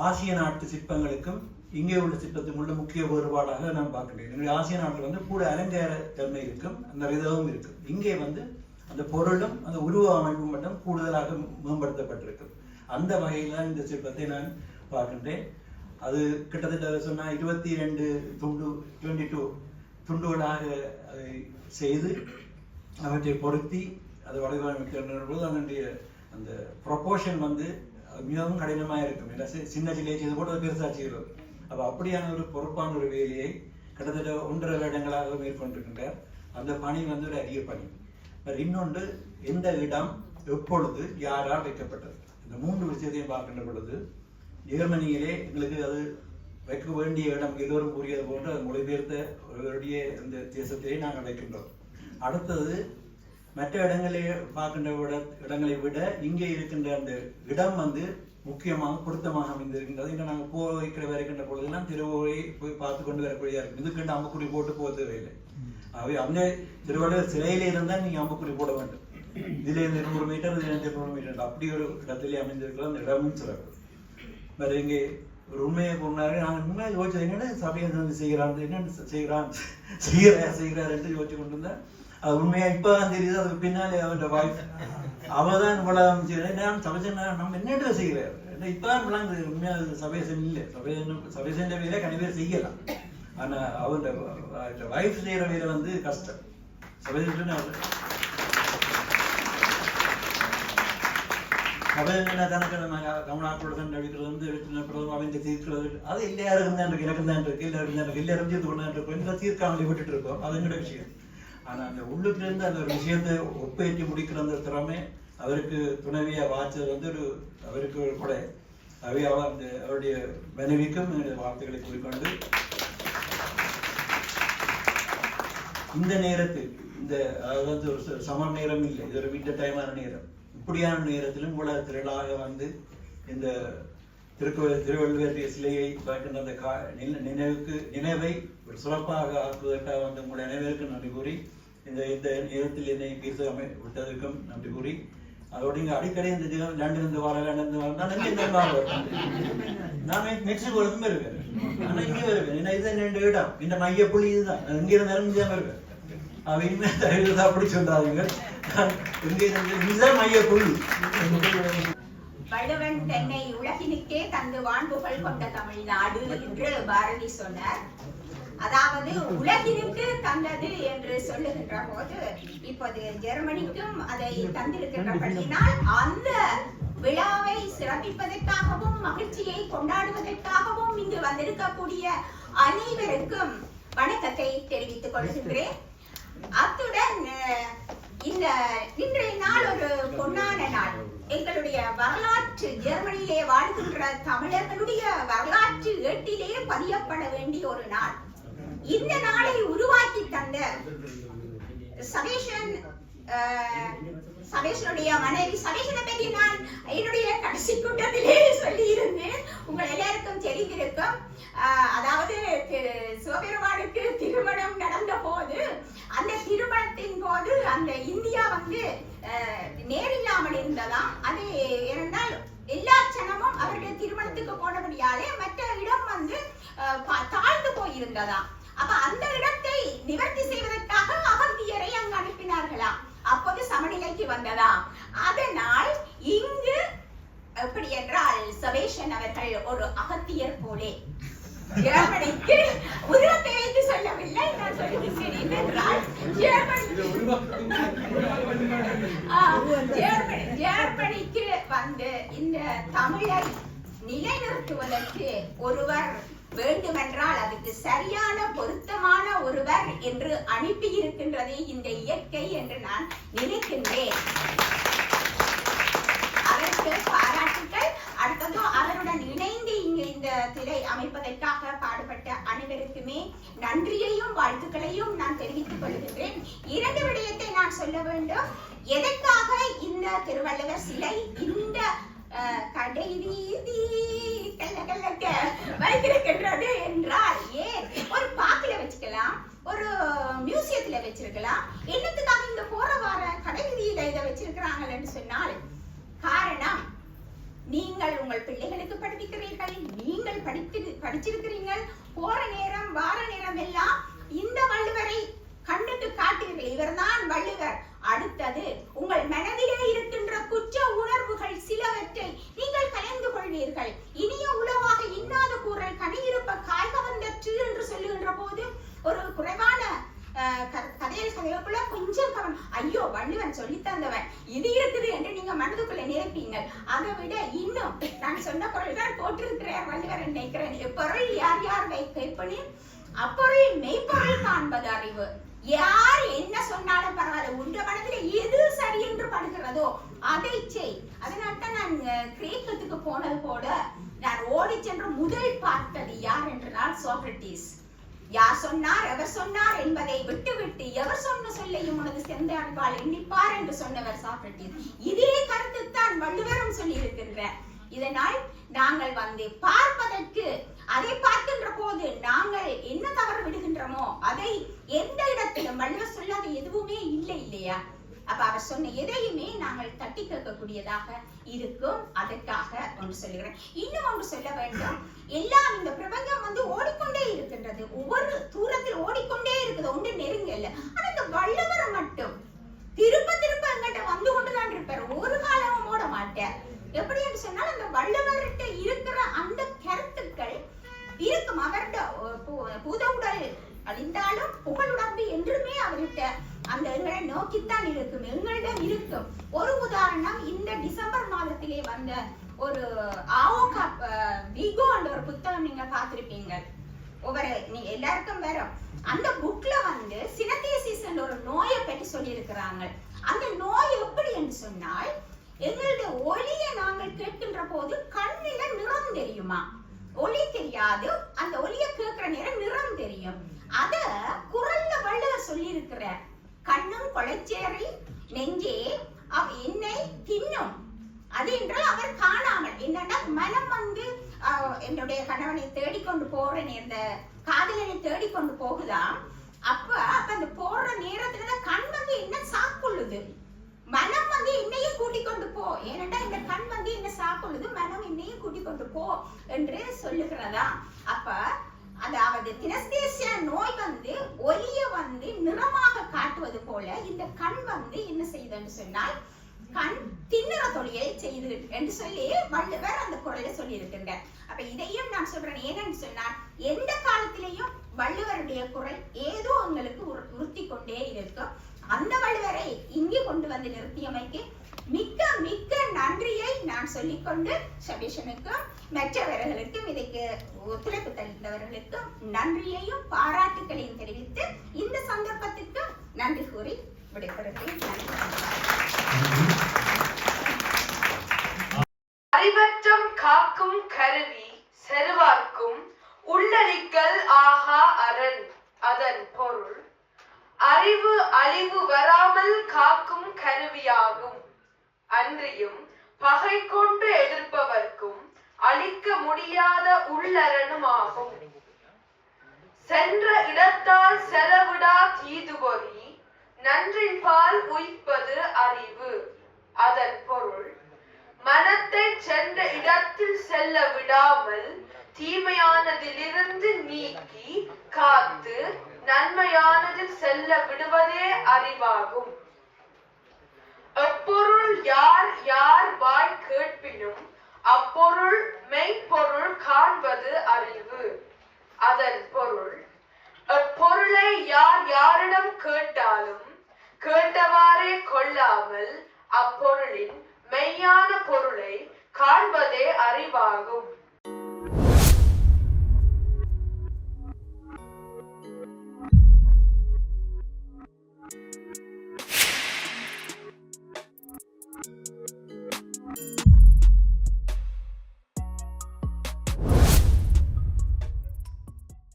ஆசிய நாட்டு சிற்பங்களுக்கும் இங்கே உள்ள சிற்பத்துக்கு உள்ள முக்கிய வேறுபாடாக நான் பார்க்கிறேன். எங்களுடைய ஆசிய நாட்டில் கூட அலங்கார தன்மை இருக்கும், அந்த ரிதமும் இருக்கும். இங்கே அந்த பொருளும் அந்த உருவ அமைப்பும் மட்டும் கூடுதலாக மேம்படுத்தப்பட்டிருக்கும். அந்த வகையில் தான் இந்த சிற்பத்தை நான் பார்க்கின்றேன். அது கிட்டத்தட்ட சொன்னால் 22 துண்டுகளாக அதை செய்து அவற்றை பொருத்தி அதை வடிவமைக்கின்ற போது அதனுடைய அந்த ப்ரொபோர்ஷன் மிகவும் கடினமாக இருக்கும். ஏன்னா சின்ன சிலையை செய்து போட்டு அது பெருசாக செய்கிறோம். அப்போ அப்படியான ஒரு பொறுப்பான ஒரு வேலையை கிட்டத்தட்ட 1.5 வருடங்களாக மேற்கொண்டிருக்கின்றார். அந்த பணி ஒரு அரிய பணி. இன்னொன்று, எந்த இடம் எப்பொழுது யாரால் வைக்கப்பட்டது, இந்த 3 விஷயத்தையும் பார்க்கின்ற பொழுது ஜெர்மனியிலே எங்களுக்கு அது வைக்க வேண்டிய இடம் எல்லோரும் கூறியது போன்று அது மொழிபெயர்த்த ஒருவருடைய இந்த தேசத்திலே நாங்கள் வைக்கின்றோம். அடுத்தது, மற்ற இடங்களே பார்க்கின்ற இடங்களை விட இங்கே இருக்கின்ற அந்த இடம் முக்கியமாக பொருத்தமாக அமைந்திருக்கின்றது. இங்கே நாங்கள் வைக்கின்ற பொழுதுலாம் திருவோரை போய் பார்த்து கொண்டு வரக்கூடியதாக இருக்கும். இதுக்கு அம்புக்குறி போட்டு போக தேவையில்லை. அவை அந்த திருவள்ளுவர் சிலையிலே இருந்தால் நீங்கள் அம்புக்குறி போட வேண்டும். இதில் 200 மீட்டர், இதில் 200 மீட்டர், அப்படி ஒரு இடத்திலே அமைந்திருக்கிற அந்த இடமும் சிறப்பு. வேறு இங்கே ஒரு உண்மையை கொண்டாரு. நாங்கள் உண்மையை யோசிச்சது என்னென்ன சபையை செய்கிறான், என்னென்ன செய்கிறார் என்று யோசிச்சு கொண்டு இருந்தேன். அது உண்மையாக இப்போ தான் தெரியுது. அதுக்கு பின்னாலே அவருடைய வாய்ப்பு அவள் தான் இவ்வளவு செய்கிறேன். நான் சபை நம்ம என்னென்ன செய்கிறார் இப்போ தான் விளங்குது. உண்மையாக சபையசன் இல்லை. சபையசன் வேலை கண்டிப்பாக செய்யலாம். ஆனால் அவருடைய வைஃப் செய்கிற வேலை கஷ்டம். சபையசன் தனக்கு தமிழ்நாட்டோட சண்டை அடிக்கிறது அவங்க தீர்க்கிறது அது எல்லாருக்கும் தான் இருக்கு, எனக்கும் தான் இருக்கு, எல்லாருக்கும் தான் இருக்கு, எல்லாரும் தீர்த்து கொண்டு தான் இருக்கும். இந்த தீர்க்காமலே விட்டுட்டு இருக்கோம். அது எங்களோட விஷயம். ஆனால் அந்த உள்ளுக்குலேருந்து அந்த ஒரு விஷயத்தை ஒப்பேற்றி முடிக்கிற அந்த திறமை அவருக்கு துணைவியா வாய்ச்சது அவருக்கு ஒரு கொடை. அவை அவருடைய மனைவிக்கும் வார்த்தைகளை கூறிக்கொண்டு இந்த நேரத்தில் அதாவது ஒரு சம நேரம் இல்லை, இது ஒரு விண்ட டைமான நேரம். இப்படியான நேரத்திலும் இவ்வளவு திரளாக இந்த திருவள்ளுவர் சிலையை பார்க்கின்ற அந்த நினைவை ஒரு சிறப்பாக ஆக்குவதற்காக வந்து உங்களுடைய அனைவருக்கும் நன்றி கூறி இந்த நேரத்தில் என்னை பேச விட்டதற்கும் நன்றி கூறி அதோடு இங்கே அடிக்கடி இந்த லண்டனிருந்து நான் மெக்சிகோலும் இருக்கேன். ஆனால் இங்கே வருவேன். ஏன்னா இது 2 இடம் இந்த மையப்புள்ளி இதுதான். இங்கே இருந்தாலும் இங்கே வருவேன். அவங்க தயவுதான் அப்படி சொல்லாதீங்க. இதுதான் மையப்புள்ளி. வள்ளுவன் தன்னை உலகினுக்கே தந்து வான்புகள் கொண்ட தமிழ்நாடு என்று பாரதி சொன்னார். அதாவது உலகினுக்கு தந்தது என்று சொல்லுகின்ற போது இப்போது ஜெர்மனிக்கும் அதை தந்திருக்கின்றபடியினால் அந்த விழாவை சிறப்பிப்பதற்காகவும் மகிழ்ச்சியை கொண்டாடுவதற்காகவும் இங்கு வந்திருக்கக்கூடிய அனைவருக்கும் வணக்கத்தை தெரிவித்துக் கொள்கின்றேன். அத்துடன் இன்றைய நாள் ஒரு பொன்னான நாள். எங்களுடைய வரலாற்று ஜெர்மனியிலே வாழ்கின்ற தமிழர்களுடைய வரலாற்று ஏட்டிலே பதியப்பட வேண்டிய ஒரு நாள். இந்த நாளை உருவாக்கி தந்த சபேஷனுடைய மனைவி சபேஷனை பற்றி நான் என்னுடைய கடைசி கூட்டத்திலே சொல்லி இருந்தேன். உங்கள் எல்லாருக்கும் தெரிந்திருக்கும். அதாவது சிவபெருமானுக்கு திருமணம் நடந்த போது அந்த திருமணத்தின் போது அந்த இந்தியா வந்து நேரில்லாமல் இருந்ததாம். அது ஏனென்றால் எல்லா ஜனமும் அவருடைய திருமணத்துக்கு போனபடியாலே மற்ற இடம் வந்து தாழ்ந்து போயிருந்ததாம். அப்ப அந்த இடத்தை நிவர்த்தி செய்வதற்காக அகத்தியரை அங்கு அனுப்பினார்களாம். அப்போது சமநிலைக்கு வந்ததாம். அதனால் இங்கு எப்படி என்றால் சபேஷன் அவர்கள் ஒரு அகத்தியர் போலே ஜெர்மனிக்கு உருவத்தை வைத்து சொல்லவில்லை, நான் சொல்லுகிறேன் என்றால் ஜெர்மனிக்கு வந்து இந்த தமிழை நிலைநிறுத்துவதற்கு ஒருவர் வேண்டுமென்றால் அதுக்கு சரியான பொருத்தமான ஒருவர் என்று அனுப்பி இருக்கின்றது இந்த இயற்கை என்று நான் நினைக்கின்றேன். அதற்கு பாராட்டுக்கள். அடுத்தது அவருடன் இணைந்து இங்கு இந்த திரை அமைப்பதற்காக பாடுபட்ட அனைவருக்குமே நன்றியையும் வாழ்த்துக்களையும் நான் தெரிவித்துக் கொள்கின்றேன். 2 விடயத்தை நான் சொல்ல வேண்டும். எதற்காக இந்த திருவள்ளுவர் சிலை இந்த கடை வீதி வைத்திருக்கின்றது என்றால் ஏன் ஒரு பார்க்ல வச்சுக்கலாம், ஒரு மியூசியத்துல வச்சிருக்கலாம். என்னத்துக்காக இந்த போற வார கடை வீதியில இதை வச்சிருக்கிறாங்க என்று சொன்னால் காரணம், நீங்கள் உங்கள் பிள்ளைகளுக்கு படிப்பிக்கிறீர்கள், நீங்கள் படிச்சிருக்கிறீர்கள், போற நேரம் வார நேரம் எல்லாம் இந்த வள்ளுவரை கண்ணுக்கு காட்டுவீர்கள், இவர்தான் வள்ளுவர். அடுத்தது உங்கள் மனதிலே இருக்கின்ற குற்ற உணர்வுகள் சிலவற்றை நீங்கள் கலைந்து கொள்வீர்கள். இனிய உளவாக இன்னாத கூறல் கனியிருப்ப காய்கவந்தற்று என்று சொல்லுகின்ற போது ஒரு குறைவான கதைகளுக்குள்ள கொஞ்சம் கவனம், ஐயோ வள்ளுவன் சொல்லி தந்தவன் இது இருக்குது என்று நீங்க மனதுக்குள்ள நினைப்பீங்க. அதை விட இன்னும் நான் சொன்ன பொருள் தான் போட்டிருக்கிறார் வள்ளுவர் நினைக்கிறேன். பொருள் யார் யார் வைக்கப்படி அப்பொருள் மெய்ப்பொருள் காண்பது அறிவு. யார் என்ன சொன்னாலும் பரவாயில்ல, உங்க மனதில் எது சரி என்று படுகிறதோ அதை செய். அதனால்தான் நான் கிரேக்கத்துக்கு போனது போல நான் ஓடி சென்று முதல் பார்த்தது யார் என்றால் சோக்ரட்டிஸ். யார் சொன்னார் எவர் சொன்னார் என்பதை விட்டுவிட்டு எவர் சொன்ன சொல்லையும் உனது செந்த அறிவால் எண்ணிப்பார் என்று சொன்னவர் சாக்ரட்டிஸ். இதே கருத்து தான் வள்ளுவரும் சொல்லி இருக்கின்றார். இதனால் நாங்கள் வந்து பார்ப்பதற்கு அதை பார்க்கின்ற போது நாங்கள் என்ன தவறு விடுகின்றோமோ அதை எந்த இடத்திலும் வள்ளுவர் சொல்லாத எதுவுமே இல்லை இல்லையா? அப்ப அவர் சொன்ன எதையுமே நாங்கள் தட்டி கேட்கக்கூடியதாக இருக்கும். அதற்காக ஒன்று சொல்லுகிறேன். இன்னும் ஒன்று சொல்ல வேண்டும். எல்லாம் இந்த பிரபஞ்சம் வந்து ஓடிக்கொண்டே இருக்கின்றது, ஒவ்வொரு தூரத்தில் ஓடிக்கொண்டே இருக்குது, ஒன்று நெருங்கல்ல. ஆனா இந்த வள்ளுவர் மட்டும் திருப்ப திருப்ப எங்கிட்ட வந்து கொண்டுதான் இருப்பார், ஒரு காலமும் ஓட மாட்டார். எப்படி என்று சொன்னால் அந்த வள்ளுவர்கிட்ட இருக்கிற அந்த கருத்துக்கள் இருக்கும். அவர்கிட்ட பூத உடல் அழிந்தாலும் புகழுடம்பு என்றுமே அவர்கிட்ட அந்த எங்களை நோக்கித்தான் இருக்கும், எங்களிடம் இருக்கும். ஒரு உதாரணம், இந்த டிசம்பர் மாதத்திலே வந்த ஒரு ஆவோகா விகோ என்ற ஒரு புத்தகம் நீங்க பார்த்திருப்பீங்க. நீங்க எல்லாருக்கும் வரும். அந்த புக்ல வந்து சினத்தேசிஸ் என்ற ஒரு நோயை பற்றி சொல்லி இருக்கிறாங்க. அந்த நோய் எப்படி என்று சொன்னால், எங்களுடைய ஒலியை நாங்கள் கேட்கின்ற போது கண்ணில நிறம் தெரியுமா? ஒலி தெரியாது, அந்த ஒலியை கேட்கிற நேரம் நிறம் தெரியும். அத குரல்ல வள்ளுவர் சொல்லி இருக்கிறார். கண்ணும் கொலைச்சேரி நெஞ்சே என்னை தின்னும் அது என்றால் அவர் காணாமல் என்னன்னா மனம் வந்து என்னுடைய கணவனை தேடிக்கொண்டு போறேன், இந்த காதலனை தேடிக்கொண்டு போகுதான். அப்ப அந்த போற நேரத்துல கண் வந்து என்ன சாக்குள்ளுது, மனம் வந்து என்னையும் கூட்டிக் கொண்டு போ, ஏனென்றா இந்த கண் வந்து என்ன சாக்குள்ளுது, மனம் என்னையும் கூட்டிக் கொண்டு போ என்று சொல்லுகிறதா. அப்ப அதாவது கினஸ்தேசியா நோய் வந்து ஒலிய வந்து நிறமாக காட்டுவது போல இந்த கண் வந்து என்ன செய்யுதுன்னு சொன்னால் கண் திண்ணற தொழிலை செய்து என்று சொல்லி வள்ளுவர் அந்த குறளை சொல்லி இருக்கின்றார். அப்ப இதையும் நான் சொல்றேன், ஏனென்று சொன்னால் எந்த காலத்திலையும் வள்ளுவருடைய குறள் ஏதோ உங்களுக்கு உறுத்தி கொண்டே இருக்கும். அந்த வள்ளுவரை இங்கே கொண்டு வந்து நிறுத்தியமைக்கு மிக்க மிக்க நன்றியை நான் சொல்லிக்கொண்டு சபீஷனுக்கும் மற்றவர்களுக்கும் இதற்கு ஒத்துழைப்பு தந்தவர்களுக்கும் நன்றியையும் பாராட்டுகளையும் தெரிவித்து இந்த சந்தர்ப்பத்திற்கு நன்றி கூறி விடைபெறுகிறேன். அறிவற்றம் காக்கும் கருவி செருவார்க்கும் உள்ளளிக்கல் ஆகா அரண். அதன் பொருள் அறிவு அழிவு வராமல் காக்கும் கருவியாகும். அன்றியும் பகை கொண்டு எதிர்ப்பவர்க்கும் அழிக்க முடியாத உள்ளரணும் ஆகும். சென்ற இடத்தால் செலவிடா தீதுபொறி நன்றின் பால் உய்ப்பது அறிவு. அதன் பொருள் மனத்தை சென்ற இடத்தில் செல்ல விடாமல் தீமையானதிலிருந்து நீக்கி காத்து நன்மையானதில் செல்ல விடுவதே அறிவாகும். எப்பொருள் யார் யார் வாய் கேட்பினும் அப்பொருள் மெய்ப்பொருள் காண்பது அறிவு. அதன் பொருள் எப்பொருளை யார் யாரிடம் கேட்டாலும் கேட்டவாறே கொள்ளாமல் அப்பொருளின் மெய்யான பொருளை காண்பதே அறிவாகும்.